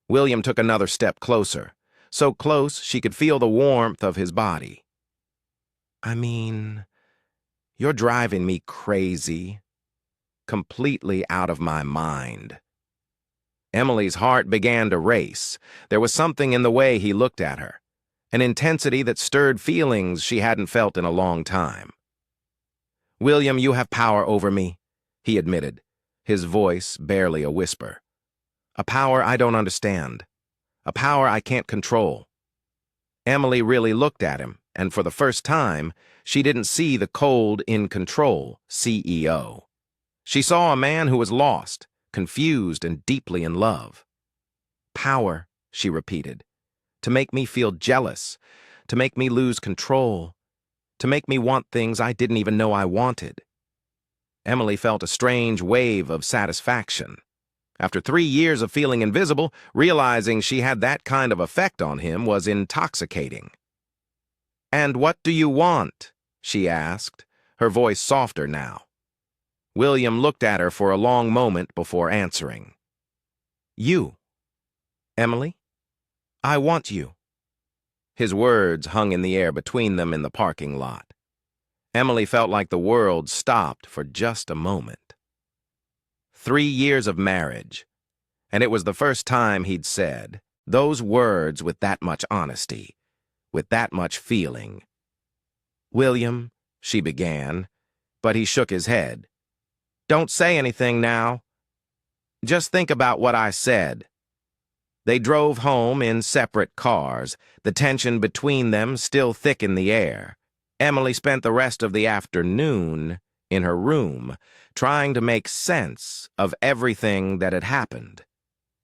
William took another step closer, so close she could feel the warmth of his body. I mean, you're driving me crazy, completely out of my mind. Emily's heart began to race. There was something in the way he looked at her, an intensity that stirred feelings she hadn't felt in a long time. William, you have power over me, he admitted, his voice barely a whisper. A power I don't understand, a power I can't control. Emily really looked at him, and for the first time, she didn't see the cold, in-control CEO. She saw a man who was lost, confused, and deeply in love. Power, she repeated, to make me feel jealous, to make me lose control, to make me want things I didn't even know I wanted. Emily felt a strange wave of satisfaction. After 3 years of feeling invisible, realizing she had that kind of effect on him was intoxicating. And what do you want? She asked, her voice softer now. William looked at her for a long moment before answering. You. Emily, I want you. His words hung in the air between them in the parking lot. Emily felt like the world stopped for just a moment. 3 years of marriage, and it was the first time he'd said those words with that much honesty, with that much feeling. William, she began, but he shook his head. Don't say anything now. Just think about what I said. They drove home in separate cars, the tension between them still thick in the air. Emily spent the rest of the afternoon in her room, trying to make sense of everything that had happened.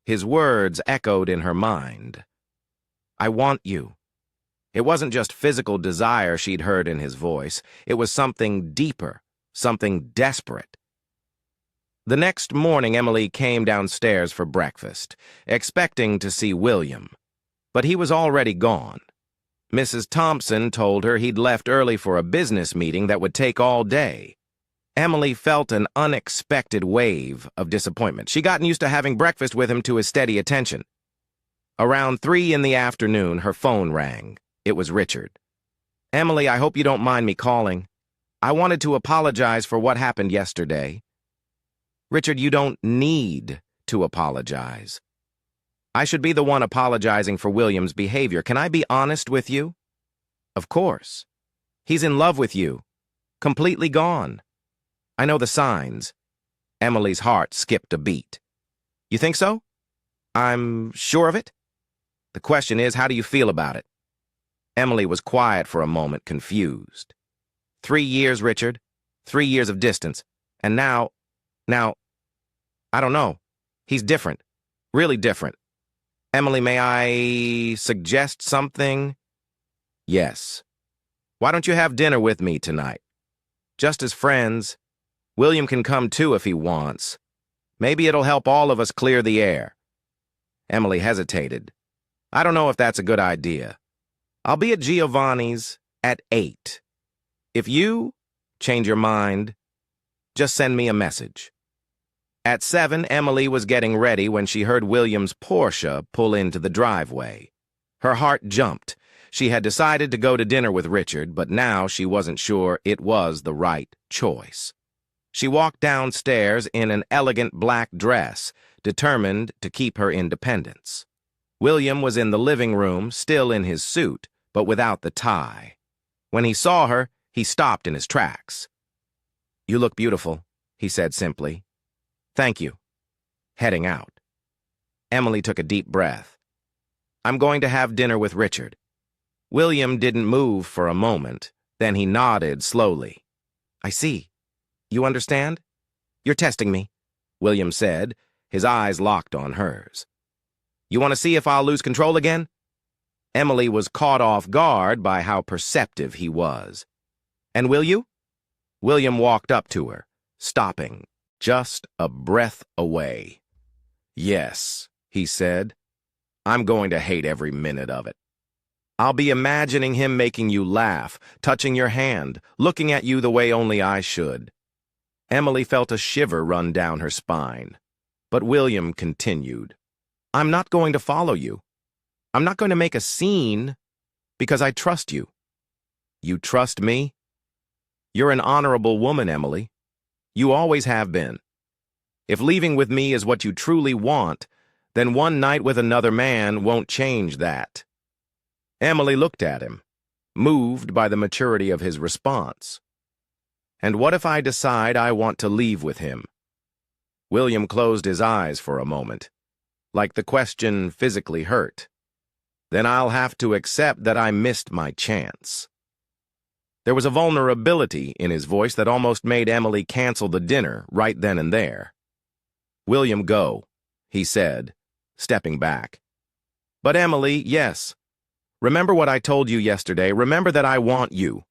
His words echoed in her mind. I want you. It wasn't just physical desire she'd heard in his voice. It was something deeper, something desperate. The next morning, Emily came downstairs for breakfast, expecting to see William. But he was already gone. Mrs. Thompson told her he'd left early for a business meeting that would take all day. Emily felt an unexpected wave of disappointment. She'd gotten used to having breakfast with him to his steady attention. Around 3 in the afternoon, her phone rang. It was Richard. Emily, I hope you don't mind me calling. I wanted to apologize for what happened yesterday. Richard, you don't need to apologize. I should be the one apologizing for William's behavior. Can I be honest with you? Of course. He's in love with you. Completely gone. I know the signs. Emily's heart skipped a beat. You think so? I'm sure of it? The question is, how do you feel about it? Emily was quiet for a moment, confused. 3 years, Richard. 3 years of distance. And now, I don't know. He's different. Really different. Emily, may I suggest something? Yes. Why don't you have dinner with me tonight? Just as friends. William can come too if he wants. Maybe it'll help all of us clear the air. Emily hesitated. I don't know if that's a good idea. I'll be at Giovanni's at 8. If you change your mind, just send me a message. At 7, Emily was getting ready when she heard William's Porsche pull into the driveway. Her heart jumped. She had decided to go to dinner with Richard, but now she wasn't sure it was the right choice. She walked downstairs in an elegant black dress, determined to keep her independence. William was in the living room, still in his suit, but without the tie. When he saw her, he stopped in his tracks. You look beautiful, he said simply. Thank you. Heading out. Emily took a deep breath. I'm going to have dinner with Richard. William didn't move for a moment. Then he nodded slowly. I see. You understand? You're testing me, William said, his eyes locked on hers. You want to see if I'll lose control again? Emily was caught off guard by how perceptive he was. And will you? William walked up to her, stopping, just a breath away. Yes, he said. I'm going to hate every minute of it. I'll be imagining him making you laugh, touching your hand, looking at you the way only I should. Emily felt a shiver run down her spine. But William continued. I'm not going to follow you. I'm not going to make a scene because I trust you. You trust me? You're an honorable woman, Emily. You always have been. If leaving with me is what you truly want, then one night with another man won't change that. Emily looked at him, moved by the maturity of his response. And what if I decide I want to leave with him? William closed his eyes for a moment, like the question physically hurt. Then I'll have to accept that I missed my chance. There was a vulnerability in his voice that almost made Emily cancel the dinner right then and there. William, go, he said, stepping back. But Emily, yes. Remember what I told you yesterday. Remember that I want you.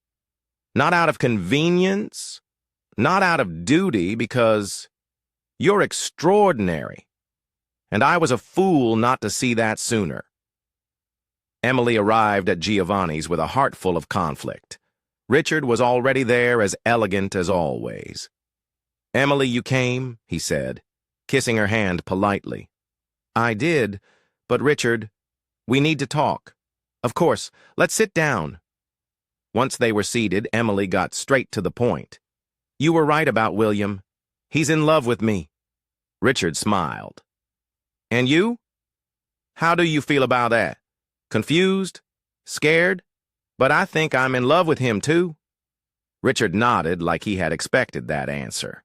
Not out of convenience, not out of duty, because you're extraordinary. And I was a fool not to see that sooner. Emily arrived at Giovanni's with a heart full of conflict. Richard was already there, as elegant as always. Emily, you came, he said, kissing her hand politely. I did, but Richard, we need to talk. Of course, let's sit down. Once they were seated, Emily got straight to the point. You were right about William. He's in love with me. Richard smiled. And you? How do you feel about that? Confused? Scared? But I think I'm in love with him, too. Richard nodded like he had expected that answer.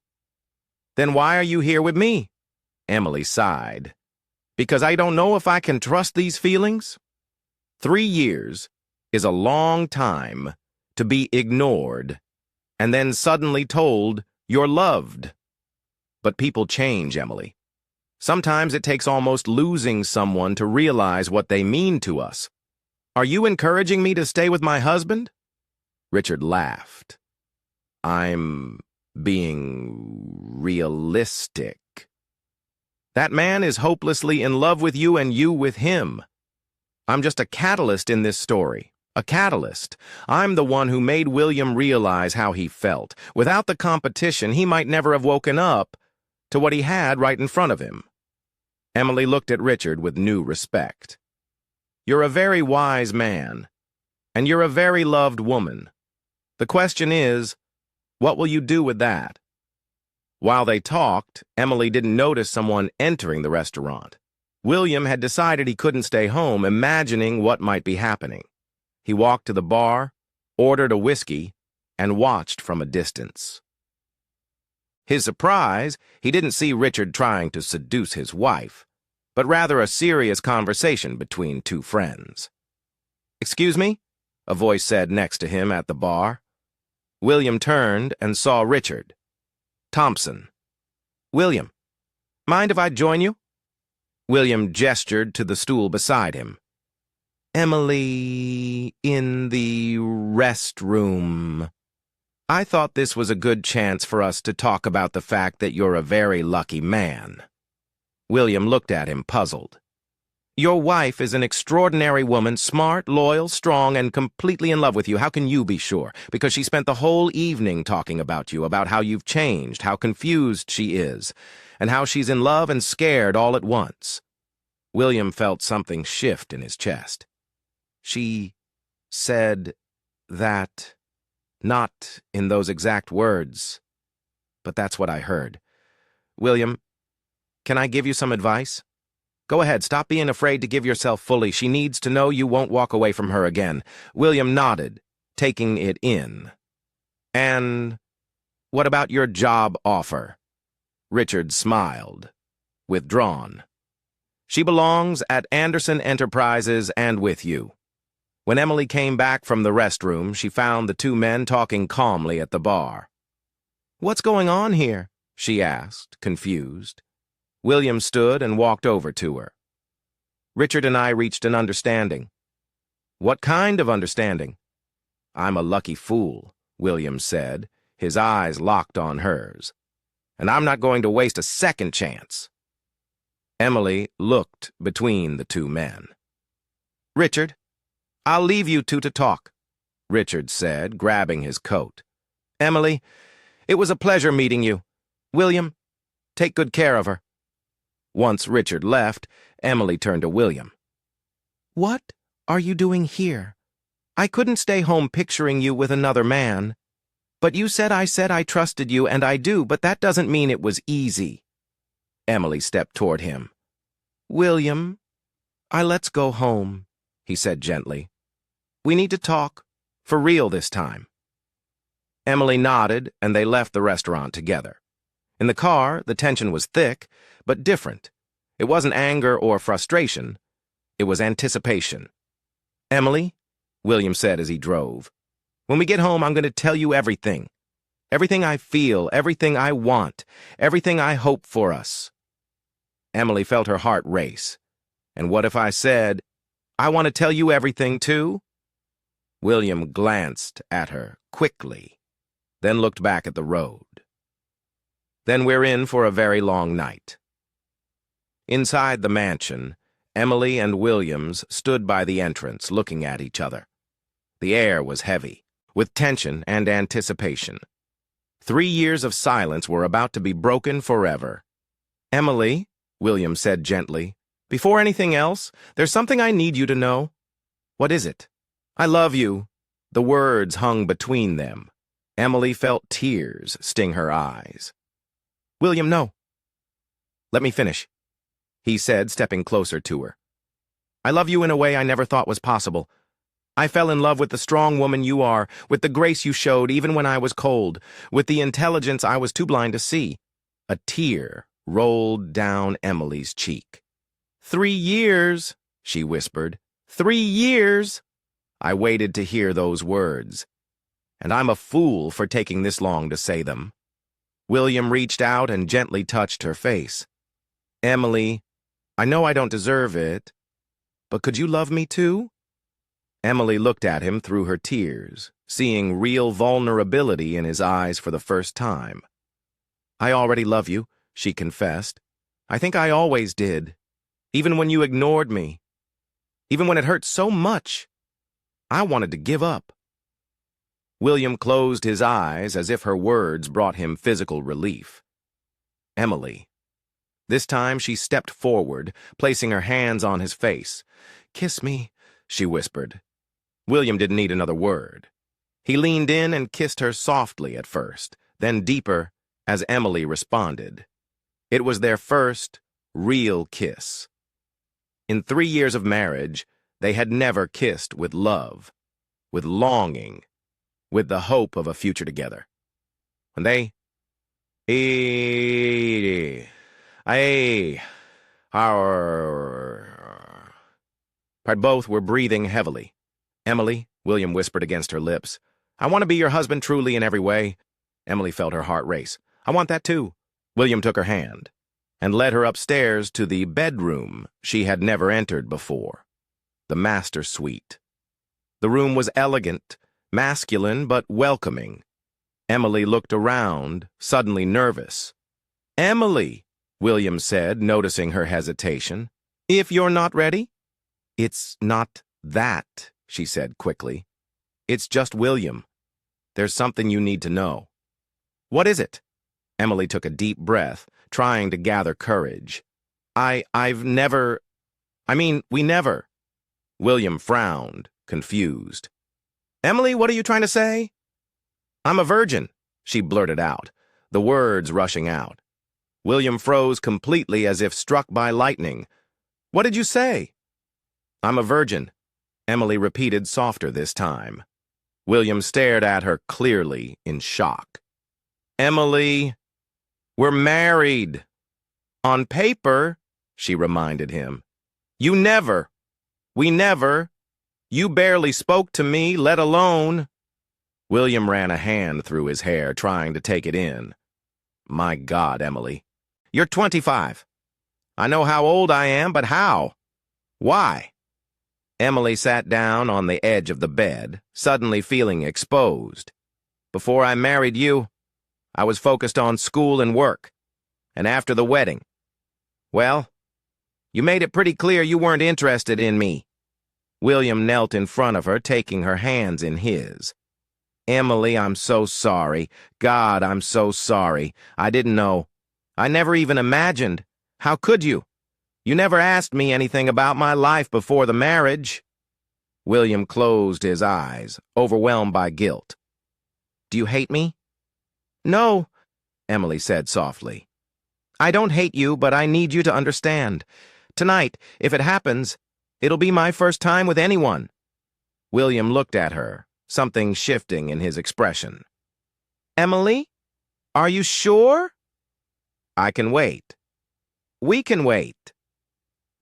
Then why are you here with me? Emily sighed. Because I don't know if I can trust these feelings. 3 years is a long time to be ignored and then suddenly told you're loved. But people change, Emily. Sometimes it takes almost losing someone to realize what they mean to us. Are you encouraging me to stay with my husband? Richard laughed. I'm being realistic. That man is hopelessly in love with you and you with him. I'm just a catalyst in this story. A catalyst. I'm the one who made William realize how he felt. Without the competition, he might never have woken up to what he had right in front of him. Emily looked at Richard with new respect. You're a very wise man, and you're a very loved woman. The question is, what will you do with that? While they talked, Emily didn't notice someone entering the restaurant. William had decided he couldn't stay home, imagining what might be happening. He walked to the bar, ordered a whiskey, and watched from a distance. His surprise, he didn't see Richard trying to seduce his wife, but rather a serious conversation between two friends. Excuse me? A voice said next to him at the bar. William turned and saw Richard. Thompson. William, mind if I join you? William gestured to the stool beside him. Emily, in the restroom. I thought this was a good chance for us to talk about the fact that you're a very lucky man. William looked at him, puzzled. Your wife is an extraordinary woman, smart, loyal, strong, and completely in love with you. How can you be sure? Because she spent the whole evening talking about you, about how you've changed, how confused she is, and how she's in love and scared all at once. William felt something shift in his chest. She said that, not in those exact words, but that's what I heard. William, can I give you some advice? Go ahead, stop being afraid to give yourself fully. She needs to know you won't walk away from her again. William nodded, taking it in. And what about your job offer? Richard smiled, withdrawn. She belongs at Anderson Enterprises and with you. When Emily came back from the restroom, she found the two men talking calmly at the bar. "What's going on here?" she asked, confused. William stood and walked over to her. "Richard and I reached an understanding." "What kind of understanding?" "I'm a lucky fool," William said, his eyes locked on hers. "And I'm not going to waste a second chance." Emily looked between the two men. "Richard, I'll leave you two to talk," Richard said, grabbing his coat. "Emily, it was a pleasure meeting you. William, take good care of her." Once Richard left, Emily turned to William. "What are you doing here? I couldn't stay home picturing you with another man. But you said I trusted you, and I do, but that doesn't mean it was easy." Emily stepped toward him. "William, let's go home," he said gently. "We need to talk, for real this time." Emily nodded, and they left the restaurant together. In the car, the tension was thick, but different. It wasn't anger or frustration. It was anticipation. "Emily," William said as he drove, "when we get home, I'm going to tell you everything. Everything I feel, everything I want, everything I hope for us." Emily felt her heart race. "And what if I said, I want to tell you everything too?" William glanced at her quickly, then looked back at the road. "Then we're in for a very long night." Inside the mansion, Emily and Williams stood by the entrance, looking at each other. The air was heavy, with tension and anticipation. 3 years of silence were about to be broken forever. "Emily," William said gently, "before anything else, there's something I need you to know." "What is it?" "I love you." The words hung between them. Emily felt tears sting her eyes. "William, no. Let me finish," he said, stepping closer to her. "I love you in a way I never thought was possible. I fell in love with the strong woman you are, with the grace you showed even when I was cold, with the intelligence I was too blind to see." A tear rolled down Emily's cheek. 3 years, she whispered. 3 years! I waited to hear those words. And I'm a fool for taking this long to say them. William reached out and gently touched her face. "Emily, I know I don't deserve it, but could you love me too?" Emily looked at him through her tears, seeing real vulnerability in his eyes for the first time. "I already love you," she confessed. "I think I always did, even when you ignored me, even when it hurt so much. I wanted to give up." William closed his eyes as if her words brought him physical relief. "Emily." This time she stepped forward, placing her hands on his face. "Kiss me," she whispered. William didn't need another word. He leaned in and kissed her softly at first, then deeper as Emily responded. It was their first real kiss. In 3 years of marriage, they had never kissed with love, with longing, with the hope of a future together. When they... Both were breathing heavily. "Emily," William whispered against her lips, "I want to be your husband truly in every way." Emily felt her heart race. "I want that too." William took her hand and led her upstairs to the bedroom she had never entered before, the master suite. The room was elegant, masculine, but welcoming. Emily looked around, suddenly nervous. "Emily," William said, noticing her hesitation, "if you're not ready?" "It's not that," she said quickly. "It's just William. There's something you need to know." "What is it?" Emily took a deep breath, trying to gather courage. We never. William frowned, confused. "Emily, what are you trying to say?" "I'm a virgin," she blurted out, the words rushing out. William froze completely as if struck by lightning. "What did you say?" "I'm a virgin," Emily repeated softer this time. William stared at her clearly in shock. "Emily, we're married." "On paper," she reminded him. We never." You barely spoke to me, let alone... William ran a hand through his hair, trying to take it in. My God, Emily. You're 25. I know how old I am, but how? Why? Emily sat down on the edge of the bed, suddenly feeling exposed. Before I married you, I was focused on school and work. And after the wedding, well, you made it pretty clear you weren't interested in me. William knelt in front of her, taking her hands in his. Emily, I'm so sorry. God, I'm so sorry. I didn't know. I never even imagined. How could you? You never asked me anything about my life before the marriage. William closed his eyes, overwhelmed by guilt. Do you hate me? No, Emily said softly. I don't hate you, but I need you to understand. Tonight, if it happens, it'll be my first time with anyone. William looked at her, something shifting in his expression. Emily? Are you sure? I can wait. We can wait.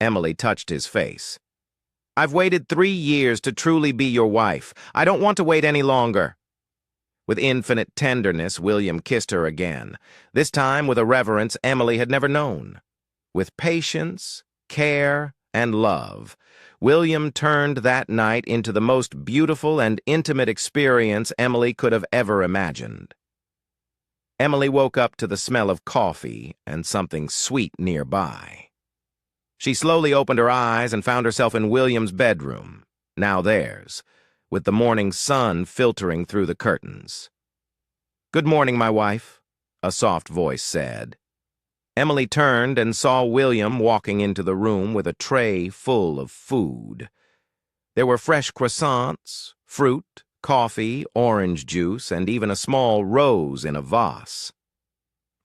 Emily touched his face. I've waited 3 years to truly be your wife. I don't want to wait any longer. With infinite tenderness, William kissed her again, this time with a reverence Emily had never known. With patience, care, and love, William turned that night into the most beautiful and intimate experience Emily could have ever imagined. Emily woke up to the smell of coffee and something sweet nearby. She slowly opened her eyes and found herself in William's bedroom, now theirs, with the morning sun filtering through the curtains. Good morning, my wife, a soft voice said. Emily turned and saw William walking into the room with a tray full of food. There were fresh croissants, fruit, coffee, orange juice, and even a small rose in a vase.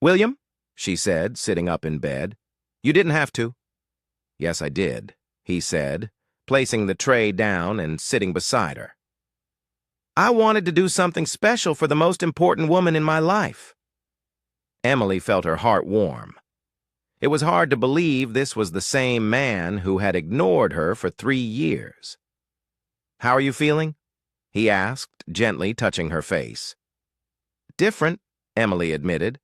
William, she said, sitting up in bed, you didn't have to. Yes, I did, he said, placing the tray down and sitting beside her. I wanted to do something special for the most important woman in my life. Emily felt her heart warm. It was hard to believe this was the same man who had ignored her for 3 years. How are you feeling? He asked, gently touching her face. Different, Emily admitted.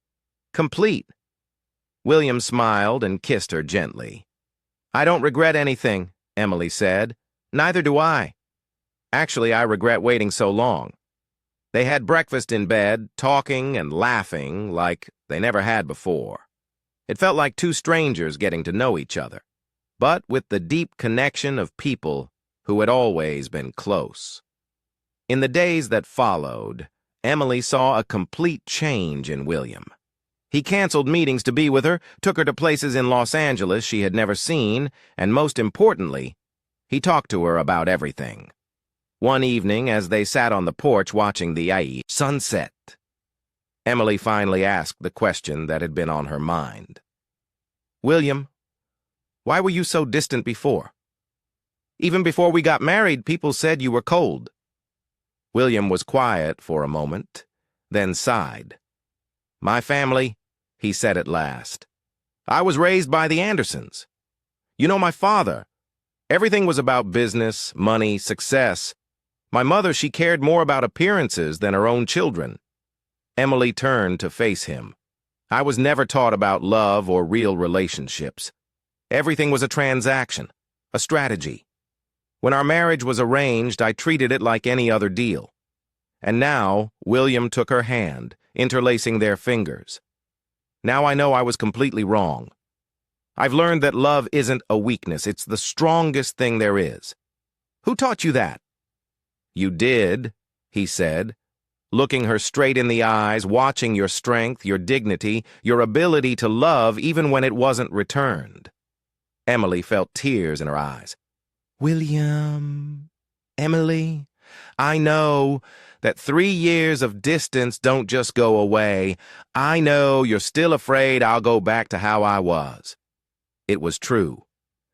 Complete. William smiled and kissed her gently. I don't regret anything, Emily said. Neither do I. Actually, I regret waiting so long. They had breakfast in bed, talking and laughing like they never had before. It felt like 2 strangers getting to know each other, but with the deep connection of people who had always been close. In the days that followed, Emily saw a complete change in William. He canceled meetings to be with her, took her to places in Los Angeles she had never seen, and most importantly, he talked to her about everything. One evening, as they sat on the porch watching the sunset, Emily finally asked the question that had been on her mind. William, why were you so distant before? Even before we got married, people said you were cold. William was quiet for a moment, then sighed. My family, he said at last. I was raised by the Andersons. You know my father. Everything was about business, money, success. My mother, she cared more about appearances than her own children. Emily turned to face him. I was never taught about love or real relationships. Everything was a transaction, a strategy. When our marriage was arranged, I treated it like any other deal. And now, William took her hand, interlacing their fingers. Now I know I was completely wrong. I've learned that love isn't a weakness, it's the strongest thing there is. Who taught you that? You did, he said, looking her straight in the eyes, watching your strength, your dignity, your ability to love even when it wasn't returned. Emily felt tears in her eyes. William, Emily, I know that 3 years of distance don't just go away. I know you're still afraid I'll go back to how I was. It was true.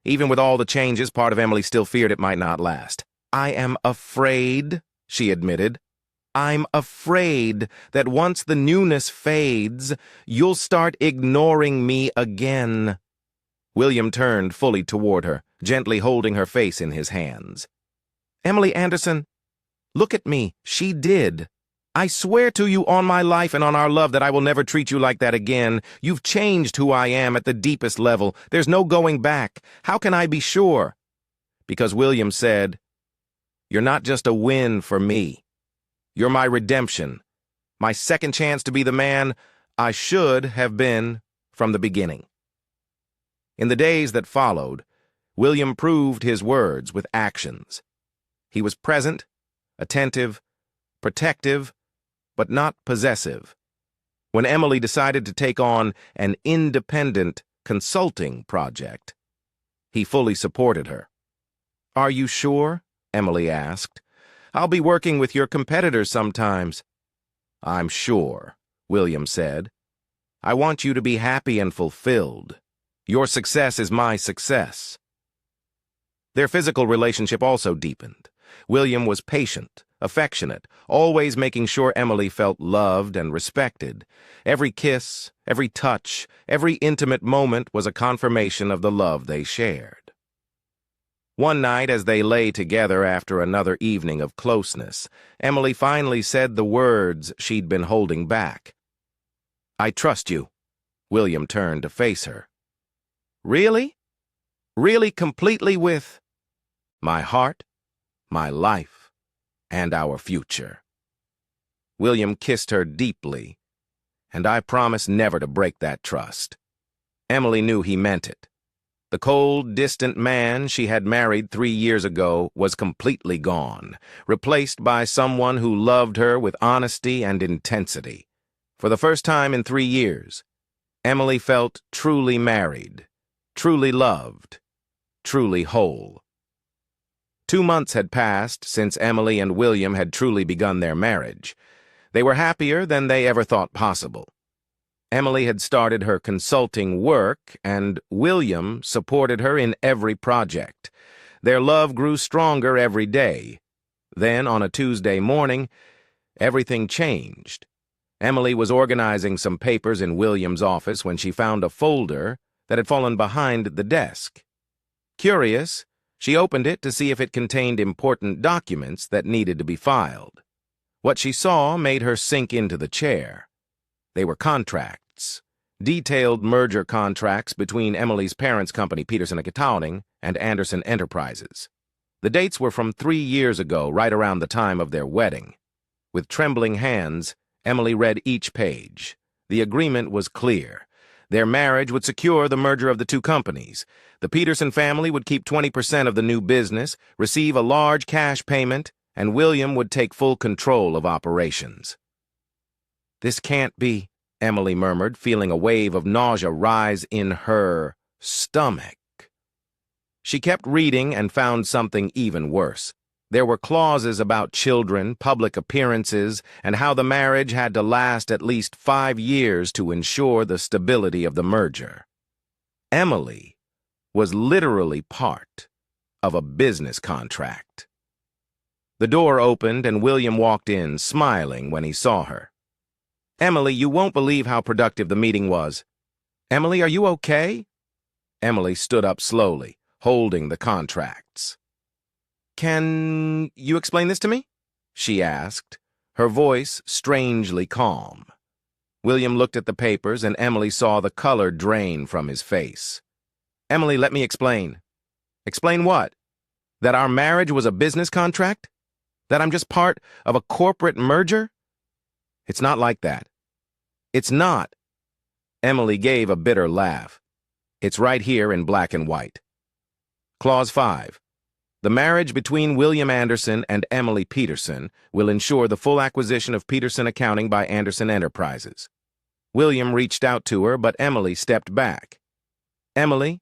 Even with all the changes, part of Emily still feared it might not last. I am afraid, she admitted. I'm afraid that once the newness fades, you'll start ignoring me again. William turned fully toward her, gently holding her face in his hands. Emily Anderson, look at me. She did. I swear to you on my life and on our love that I will never treat you like that again. You've changed who I am at the deepest level. There's no going back. How can I be sure? Because William said, "You're not just a win for me. You're my redemption, my second chance to be the man I should have been from the beginning." In the days that followed, William proved his words with actions. He was present, attentive, protective, but not possessive. When Emily decided to take on an independent consulting project, he fully supported her. "Are you sure?" Emily asked. "I'll be working with your competitors sometimes." "I'm sure," William said. "I want you to be happy and fulfilled. Your success is my success." Their physical relationship also deepened. William was patient, affectionate, always making sure Emily felt loved and respected. Every kiss, every touch, every intimate moment was a confirmation of the love they shared. One night, as they lay together after another evening of closeness, Emily finally said the words she'd been holding back. "I trust you." William turned to face her. "Really? Really completely with my heart, my life, and our future?" William kissed her deeply, and I promise never to break that trust. Emily knew he meant it. The cold, distant man she had married 3 years ago was completely gone, replaced by someone who loved her with honesty and intensity. For the first time in 3 years, Emily felt truly married, truly loved, truly whole. 2 months had passed since Emily and William had truly begun their marriage. They were happier than they ever thought possible. Emily had started her consulting work, and William supported her in every project. Their love grew stronger every day. Then, on a Tuesday morning, everything changed. Emily was organizing some papers in William's office when she found a folder that had fallen behind the desk. Curious, she opened it to see if it contained important documents that needed to be filed. What she saw made her sink into the chair. They were contracts, detailed merger contracts between Emily's parents' company, Peterson Accounting, and Anderson Enterprises. The dates were from 3 years ago, right around the time of their wedding. With trembling hands, Emily read each page. The agreement was clear. Their marriage would secure the merger of the two companies. The Peterson family would keep 20% of the new business, receive a large cash payment, and William would take full control of operations. "This can't be," Emily murmured, feeling a wave of nausea rise in her stomach. She kept reading and found something even worse. There were clauses about children, public appearances, and how the marriage had to last at least 5 years to ensure the stability of the merger. Emily was literally part of a business contract. The door opened and William walked in, smiling when he saw her. "Emily, you won't believe how productive the meeting was." "Emily, are you okay?" Emily stood up slowly, holding the contracts. "Can you explain this to me?" she asked, her voice strangely calm. William looked at the papers and Emily saw the color drain from his face. "Emily, let me explain." "Explain what? That our marriage was a business contract? That I'm just part of a corporate merger?" "It's not like that." "It's not." Emily gave a bitter laugh. "It's right here in black and white. Clause 5. The marriage between William Anderson and Emily Peterson will ensure the full acquisition of Peterson Accounting by Anderson Enterprises." William reached out to her, but Emily stepped back. "Emily,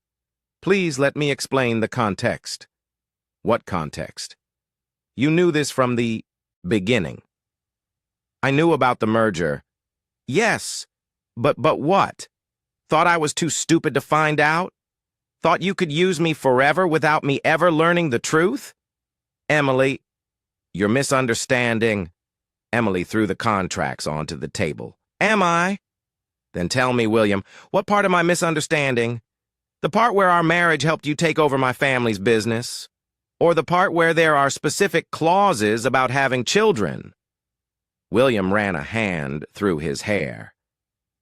please let me explain the context." "What context?" "You knew this from the beginning." "I knew about the merger." "Yes, but what? Thought I was too stupid to find out? Thought you could use me forever without me ever learning the truth?" "Emily, you're misunderstanding." Emily threw the contracts onto the table. "Am I?" "Then tell me, William, what part am I misunderstanding?" "The part where our marriage helped you take over my family's business." Or the part where there are specific clauses about having children? William ran a hand through his hair,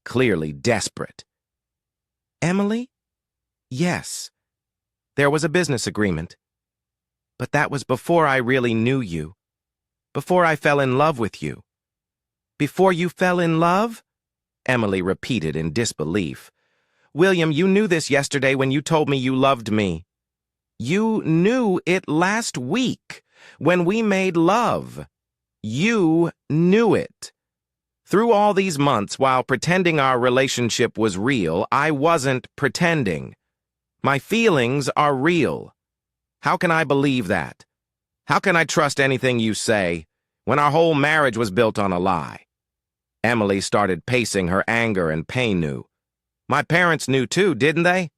clearly desperate. Emily? Yes. There was a business agreement. But that was before I really knew you. Before I fell in love with you. Before you fell in love? Emily repeated in disbelief. William, you knew this yesterday when you told me you loved me. You knew it last week when we made love. You knew it. Through all these months, while pretending our relationship was real, I wasn't pretending. My feelings are real. How can I believe that? How can I trust anything you say when our whole marriage was built on a lie? Emily started pacing, her anger and pain new. My parents knew too, didn't they?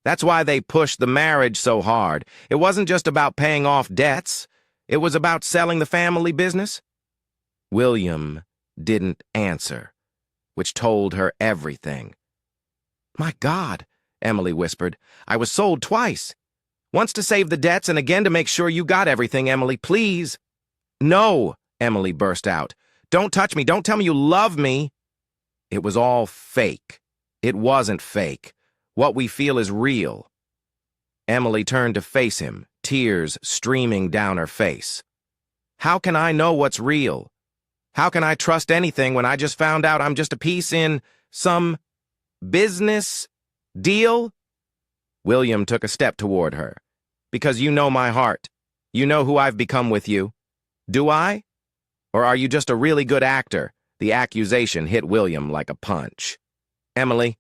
That's why they pushed the marriage so hard. It wasn't just about paying off debts. It was about selling the family business. William didn't answer, which told her everything. My God, Emily whispered, I was sold twice. Once to save the debts and again to make sure you got everything, Emily, please. No, Emily burst out. Don't touch me. Don't tell me you love me. It was all fake. It wasn't fake. What we feel is real. Emily turned to face him, tears streaming down her face. How can I know what's real? How can I trust anything when I just found out I'm just a piece in some business deal? William took a step toward her. Because you know my heart. You know who I've become with you. Do I? Or are you just a really good actor? The accusation hit William like a punch. Emily,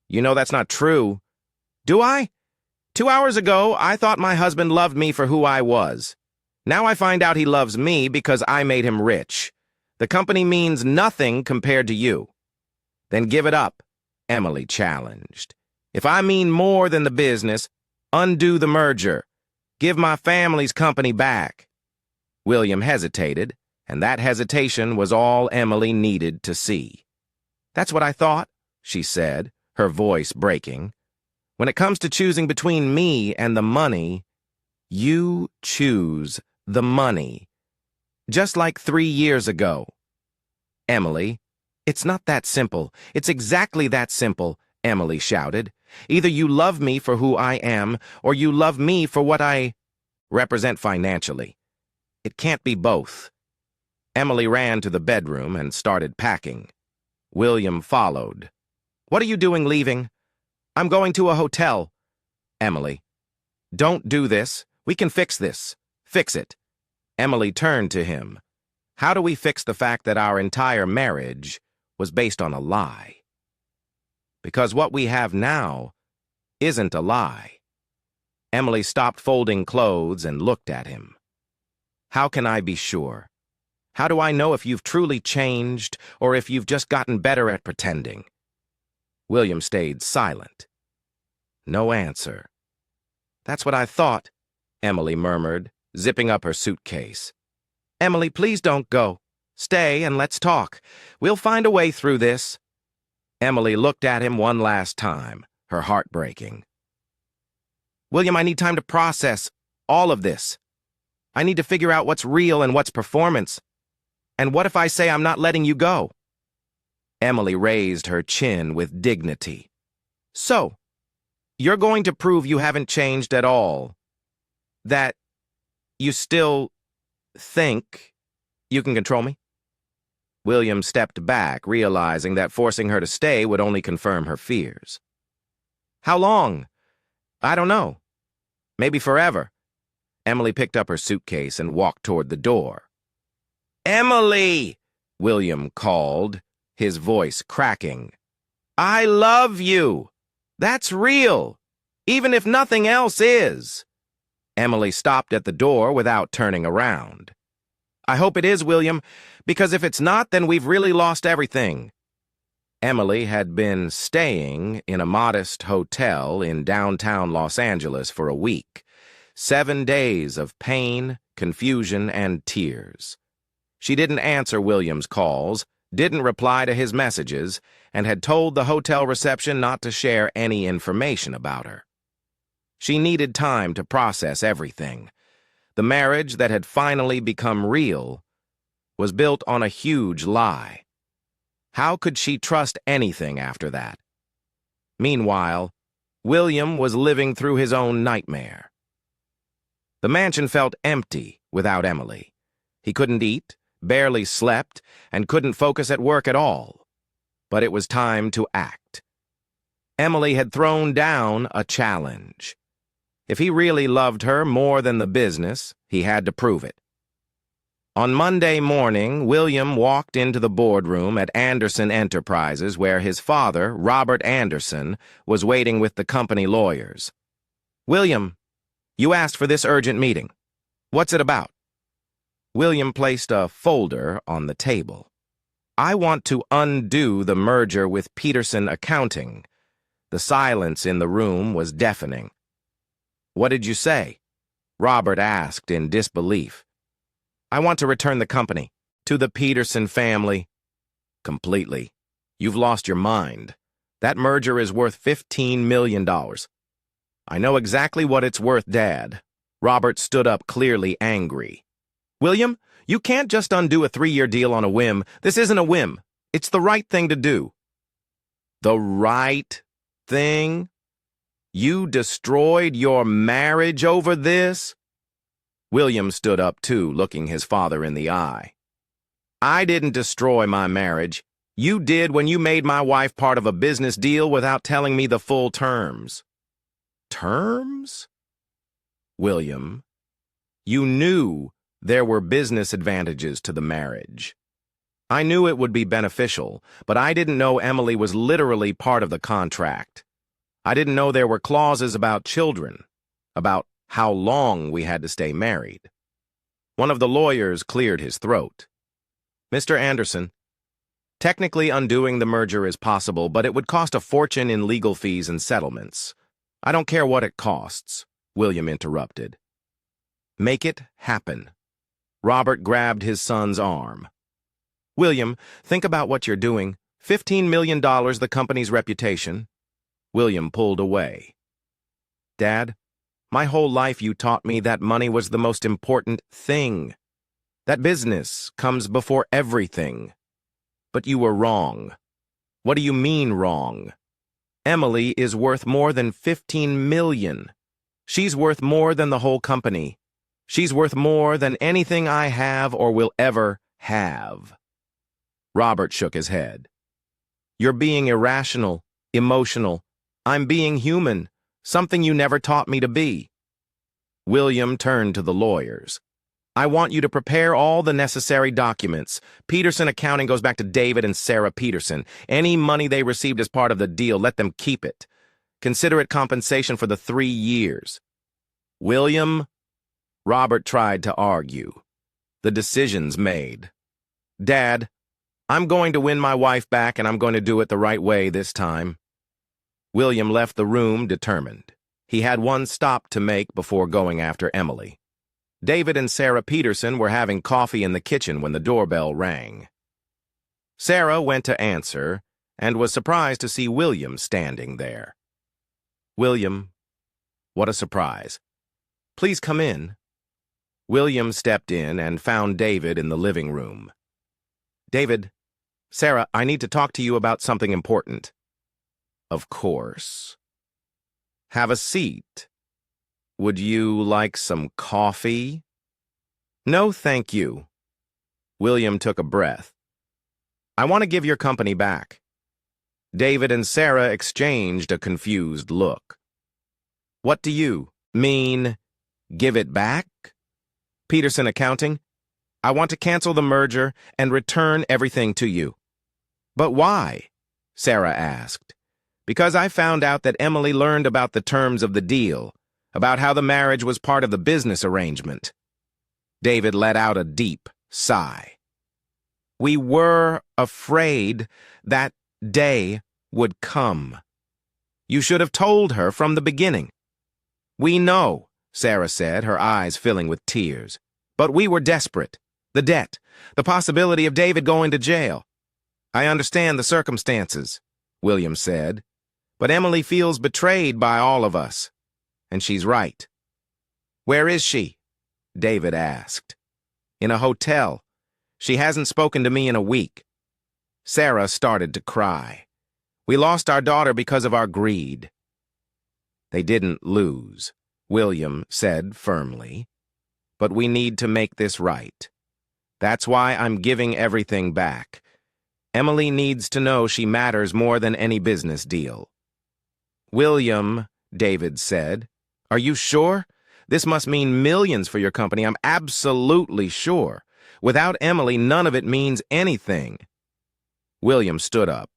you know that's not true. Do I? 2 hours ago, I thought my husband loved me for who I was. Now I find out he loves me because I made him rich. The company means nothing compared to you. Then give it up, Emily challenged. If I mean more than the business, undo the merger. Give my family's company back. William hesitated, and that hesitation was all Emily needed to see. That's what I thought, she said, her voice breaking. When it comes to choosing between me and the money, you choose the money. Just like 3 years ago. Emily, it's not that simple. It's exactly that simple, Emily shouted. Either you love me for who I am, or you love me for what I represent financially. It can't be both. Emily ran to the bedroom and started packing. William followed. What are you doing leaving? I'm going to a hotel. Emily, don't do this. We can fix this. Fix it. Emily turned to him. How do we fix the fact that our entire marriage was based on a lie? Because what we have now isn't a lie. Emily stopped folding clothes and looked at him. How can I be sure? How do I know if you've truly changed or if you've just gotten better at pretending? William stayed silent. No answer. That's what I thought, Emily murmured, zipping up her suitcase. Emily, please don't go. Stay and let's talk. We'll find a way through this. Emily looked at him one last time, her heart breaking. William, I need time to process all of this. I need to figure out what's real and what's performance. And what if I say I'm not letting you go? Emily raised her chin with dignity. So, you're going to prove you haven't changed at all? That you still think you can control me? William stepped back, realizing that forcing her to stay would only confirm her fears. How long? I don't know. Maybe forever. Emily picked up her suitcase and walked toward the door. Emily! William called, his voice cracking. I love you! That's real! Even if nothing else is! Emily stopped at the door without turning around. I hope it is, William, because if it's not, then we've really lost everything. Emily had been staying in a modest hotel in downtown Los Angeles for a week. 7 days of pain, confusion, and tears. She didn't answer William's calls, didn't reply to his messages, and had told the hotel reception not to share any information about her. She needed time to process everything. The marriage that had finally become real was built on a huge lie. How could she trust anything after that? Meanwhile, William was living through his own nightmare. The mansion felt empty without Emily. He couldn't eat, barely slept, and couldn't focus at work at all. But it was time to act. Emily had thrown down a challenge. If he really loved her more than the business, he had to prove it. On Monday morning, William walked into the boardroom at Anderson Enterprises where his father, Robert Anderson, was waiting with the company lawyers. "William, you asked for this urgent meeting. What's it about?" William placed a folder on the table. "I want to undo the merger with Peterson Accounting." The silence in the room was deafening. "What did you say?" Robert asked in disbelief. "I want to return the company to the Peterson family." "Completely. You've lost your mind. That merger is worth $15 million. "I know exactly what it's worth, Dad." Robert stood up, clearly angry. "William, you can't just undo a 3-year deal on a whim. This isn't a whim. It's the right thing to do." "The right thing? You destroyed your marriage over this?" William stood up too, looking his father in the eye. "I didn't destroy my marriage. You did when you made my wife part of a business deal without telling me the full terms." "Terms?" "William, you knew there were business advantages to the marriage. I knew it would be beneficial, but I didn't know Emily was literally part of the contract. I didn't know there were clauses about children, about how long we had to stay married." One of the lawyers cleared his throat. "Mr. Anderson, technically undoing the merger is possible, but it would cost a fortune in legal fees and settlements." "I don't care what it costs," William interrupted. "Make it happen." Robert grabbed his son's arm. "William, think about what you're doing. $15 million, the company's reputation." William pulled away. "Dad, my whole life you taught me that money was the most important thing. That business comes before everything. But you were wrong." "What do you mean wrong?" "Emily is worth more than $15 million. She's worth more than the whole company. She's worth more than anything I have or will ever have." Robert shook his head. "You're being irrational, emotional. I'm being human, something you never taught me to be." William turned to the lawyers. "I want you to prepare all the necessary documents. Peterson Accounting goes back to David and Sarah Peterson. Any money they received as part of the deal, let them keep it. Consider it compensation for the 3 years. "William," Robert tried to argue. "The decision's made. Dad, I'm going to win my wife back, and I'm going to do it the right way this time." William left the room determined. He had one stop to make before going after Emily. David and Sarah Peterson were having coffee in the kitchen when the doorbell rang. Sarah went to answer and was surprised to see William standing there. "William, what a surprise. Please come in." William stepped in and found David in the living room. "David, Sarah, I need to talk to you about something important." "Of course. Have a seat. Would you like some coffee?" "No, thank you." William took a breath. "I want to give your company back." David and Sarah exchanged a confused look. "What do you mean, give it back?" "Peterson Accounting, I want to cancel the merger and return everything to you." "But why?" Sarah asked. "Because I found out that Emily learned about the terms of the deal, about how the marriage was part of the business arrangement." David let out a deep sigh. "We were afraid that day would come. You should have told her from the beginning." "We know," Sarah said, her eyes filling with tears. "But we were desperate. The debt, the possibility of David going to jail." "I understand the circumstances," William said. "But Emily feels betrayed by all of us. And she's right." "Where is she?" David asked. In a hotel. She hasn't spoken to me in a week. Sarah started to cry. We lost our daughter because of our greed. They didn't lose, William said firmly. But we need to make this right. That's why I'm giving everything back. Emily needs to know she matters more than any business deal. William, David said, are you sure? This must mean millions for your company. I'm absolutely sure. Without Emily, none of it means anything. William stood up.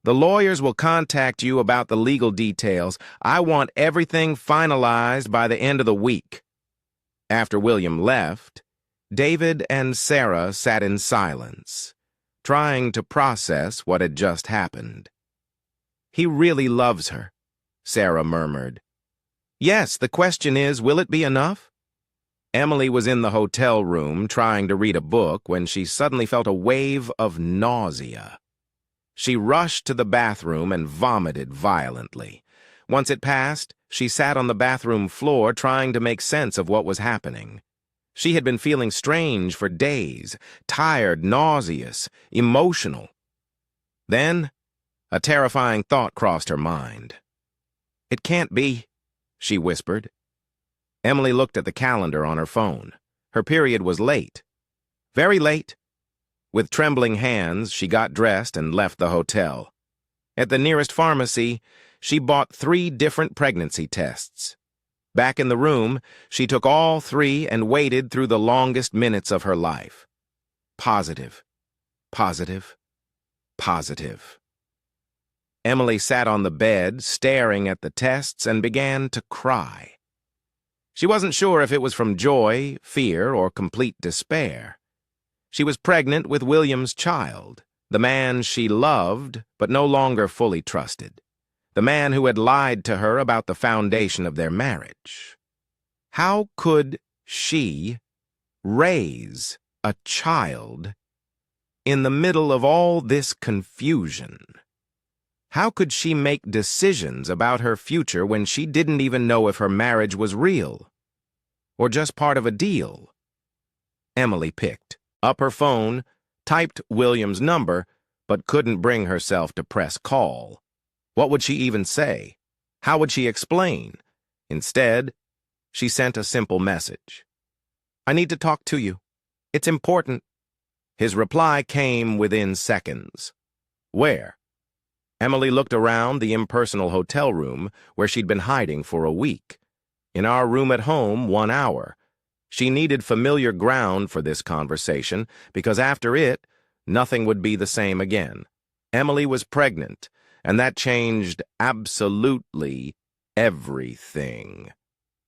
The lawyers will contact you about the legal details. I want everything finalized by the end of the week. After William left, David and Sarah sat in silence, trying to process what had just happened. He really loves her, Sarah murmured. Yes, the question is, will it be enough? Emily was in the hotel room trying to read a book when she suddenly felt a wave of nausea. She rushed to the bathroom and vomited violently. Once it passed, she sat on the bathroom floor trying to make sense of what was happening. She had been feeling strange for days, tired, nauseous, emotional. Then, a terrifying thought crossed her mind. It can't be, she whispered. Emily looked at the calendar on her phone. Her period was late. Very late. With trembling hands, she got dressed and left the hotel. At the nearest pharmacy, she bought 3 different pregnancy tests. Back in the room, she took all 3 and waited through the longest minutes of her life. Positive. Positive. Positive. Emily sat on the bed, staring at the tests, and began to cry. She wasn't sure if it was from joy, fear, or complete despair. She was pregnant with William's child, the man she loved but no longer fully trusted, the man who had lied to her about the foundation of their marriage. How could she raise a child in the middle of all this confusion? How could she make decisions about her future when she didn't even know if her marriage was real or just part of a deal? Emily picked up her phone, typed William's number, but couldn't bring herself to press call. What would she even say? How would she explain? Instead, she sent a simple message. I need to talk to you. It's important. His reply came within seconds. Where? Emily looked around the impersonal hotel room where she'd been hiding for a week. In our room at home, 1 hour. She needed familiar ground for this conversation because after it, nothing would be the same again. Emily was pregnant, and that changed absolutely everything.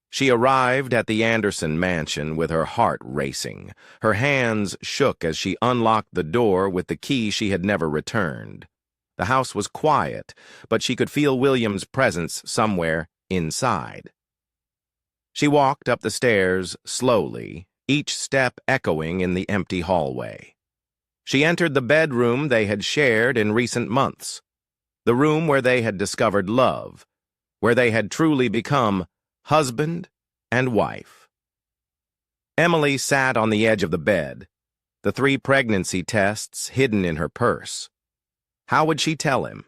She arrived at the Anderson mansion with her heart racing. Her hands shook as she unlocked the door with the key she had never returned. The house was quiet, but she could feel William's presence somewhere inside. She walked up the stairs slowly, each step echoing in the empty hallway. She entered the bedroom they had shared in recent months, the room where they had discovered love, where they had truly become husband and wife. Emily sat on the edge of the bed, the 3 pregnancy tests hidden in her purse. How would she tell him?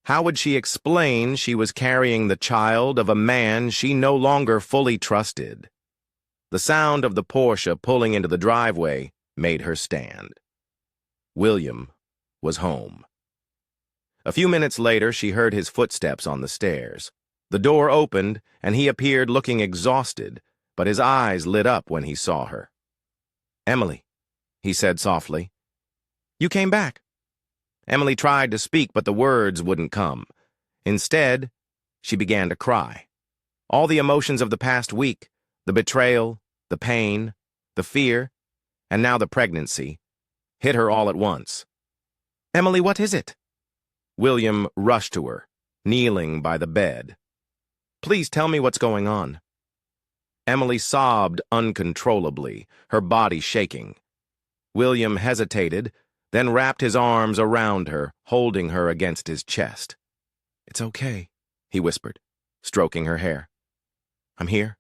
How would she explain she was carrying the child of a man she no longer fully trusted? The sound of the Porsche pulling into the driveway made her stand. William was home. A few minutes later, she heard his footsteps on the stairs. The door opened, and he appeared looking exhausted, but his eyes lit up when he saw her. Emily, he said softly. You came back. Emily tried to speak, but the words wouldn't come. Instead, she began to cry. All the emotions of the past week, the betrayal, the pain, the fear, and now the pregnancy, hit her all at once. Emily, what is it? William rushed to her, kneeling by the bed. Please tell me what's going on. Emily sobbed uncontrollably, her body shaking. William hesitated, then wrapped his arms around her, holding her against his chest. It's okay, he whispered, stroking her hair. I'm here.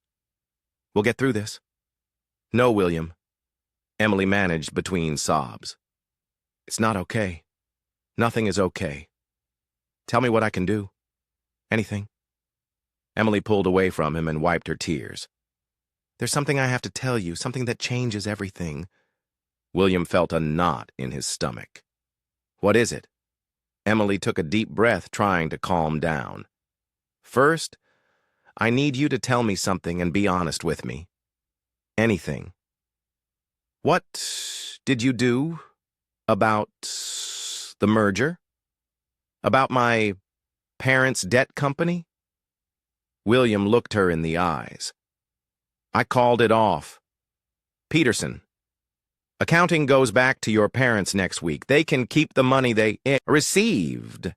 We'll get through this. No, William, Emily managed between sobs. It's not okay. Nothing is okay. Tell me what I can do. Anything. Emily pulled away from him and wiped her tears. There's something I have to tell you, something that changes everything. William felt a knot in his stomach. What is it? Emily took a deep breath, trying to calm down. First, I need you to tell me something and be honest with me. Anything. What did you do about the merger? About my parents' debt company? William looked her in the eyes. I called it off. Peterson, accounting goes back to your parents next week. They can keep the money they received.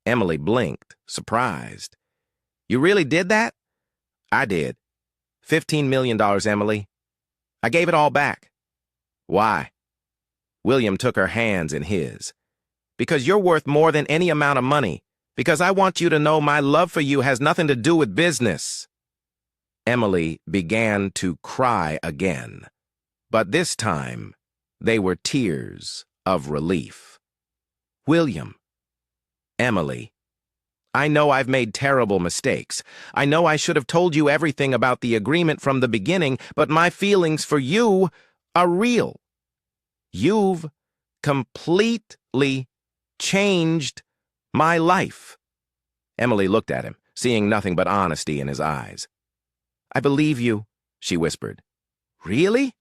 Emily blinked, surprised. You really did that? I did. $15 million, Emily. I gave it all back. Why? William took her hands in his. Because you're worth more than any amount of money. Because I want you to know my love for you has nothing to do with business. Emily began to cry again. But this time, they were tears of relief. William. Emily. I know I've made terrible mistakes. I know I should have told you everything about the agreement from the beginning, but my feelings for you are real. You've completely changed my life. Emily looked at him, seeing nothing but honesty in his eyes. I believe you, she whispered. Really?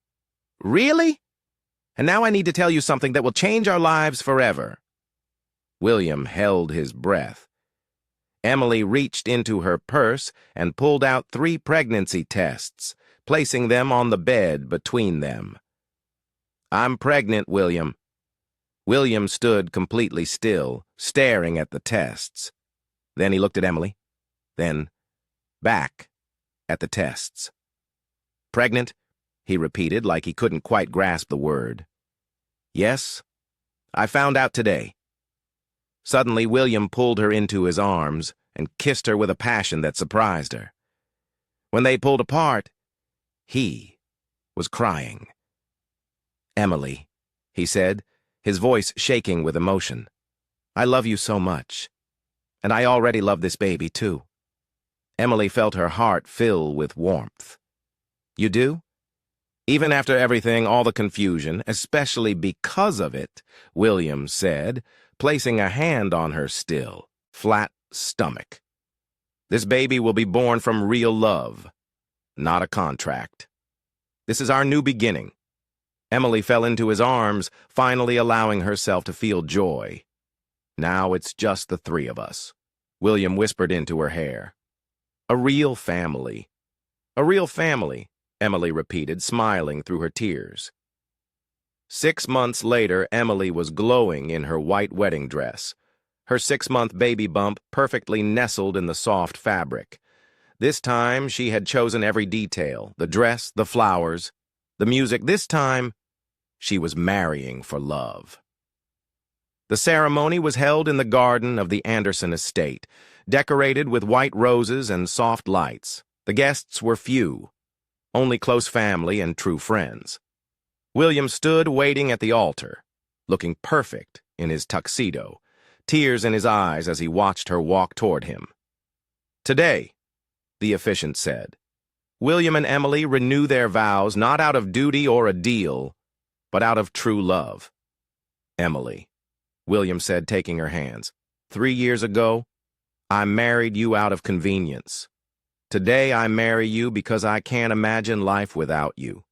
Really? And now I need to tell you something that will change our lives forever. William held his breath. Emily reached into her purse and pulled out 3 pregnancy tests, placing them on the bed between them. I'm pregnant, William. William stood completely still, staring at the tests. Then he looked at Emily, then back at the tests. Pregnant, he repeated like he couldn't quite grasp the word. Yes, I found out today. Suddenly, William pulled her into his arms and kissed her with a passion that surprised her. When they pulled apart, he was crying. Emily, he said, his voice shaking with emotion. I love you so much. And I already love this baby, too. Emily felt her heart fill with warmth. You do? Even after everything, all the confusion, especially because of it, William said, placing a hand on her still, flat stomach. This baby will be born from real love, not a contract. This is our new beginning. Emily fell into his arms, finally allowing herself to feel joy. Now it's just the 3 of us, William whispered into her hair. A real family. A real family, Emily repeated, smiling through her tears. 6 months later, Emily was glowing in her white wedding dress, her 6-month baby bump perfectly nestled in the soft fabric. This time, she had chosen every detail, the dress, the flowers, the music. This time, she was marrying for love. The ceremony was held in the garden of the Anderson estate, decorated with white roses and soft lights. The guests were few, only close family and true friends. William stood waiting at the altar, looking perfect in his tuxedo, tears in his eyes as he watched her walk toward him. Today, the officiant said, William and Emily renew their vows not out of duty or a deal, but out of true love. Emily, William said, taking her hands, 3 years ago, I married you out of convenience. Today I marry you because I can't imagine life without you.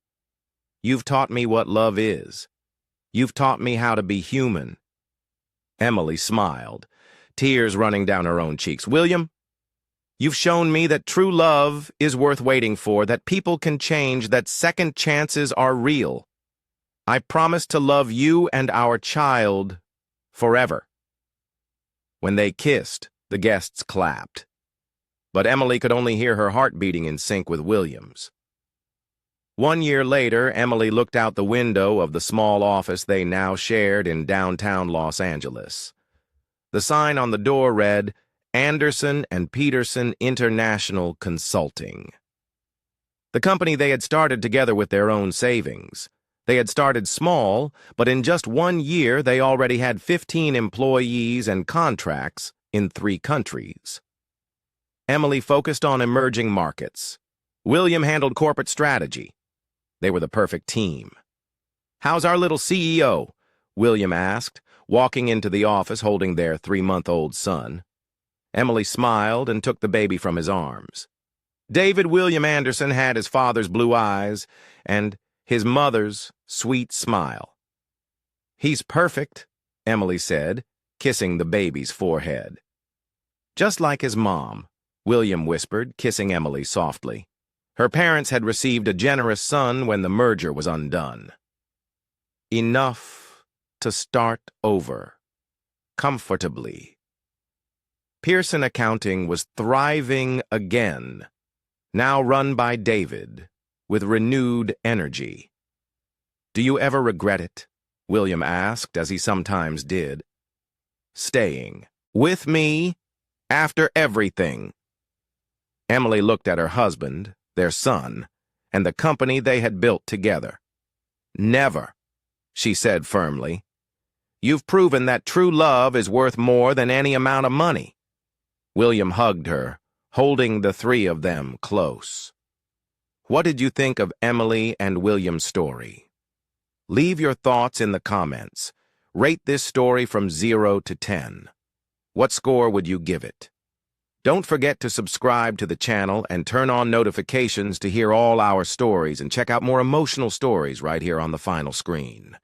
You've taught me what love is. You've taught me how to be human. Emily smiled, tears running down her own cheeks. William, you've shown me that true love is worth waiting for, that people can change, that second chances are real. I promise to love you and our child forever. When they kissed, the guests clapped. But Emily could only hear her heart beating in sync with William's. 1 year later, Emily looked out the window of the small office they now shared in downtown Los Angeles. The sign on the door read, Anderson and Peterson International Consulting. The company they had started together with their own savings. They had started small, but in just 1 year they already had 15 employees and contracts in 3 countries. Emily focused on emerging markets. William handled corporate strategy. They were the perfect team. "How's our little CEO?" William asked, walking into the office holding their 3-month-old son. Emily smiled and took the baby from his arms. David William Anderson had his father's blue eyes and his mother's sweet smile. "He's perfect," Emily said, kissing the baby's forehead. "Just like his mom," William whispered, kissing Emily softly. Her parents had received a generous son when the merger was undone. Enough to start over, comfortably. Pearson Accounting was thriving again, now run by David, with renewed energy. "Do you ever regret it?" William asked, as he sometimes did. "Staying with me after everything." Emily looked at her husband, their son, and the company they had built together. "Never," she said firmly. "You've proven that true love is worth more than any amount of money." William hugged her, holding the 3 of them close. What did you think of Emily and William's story? Leave your thoughts in the comments. Rate this story from 0 to 10. What score would you give it? Don't forget to subscribe to the channel and turn on notifications to hear all our stories and check out more emotional stories right here on the final screen.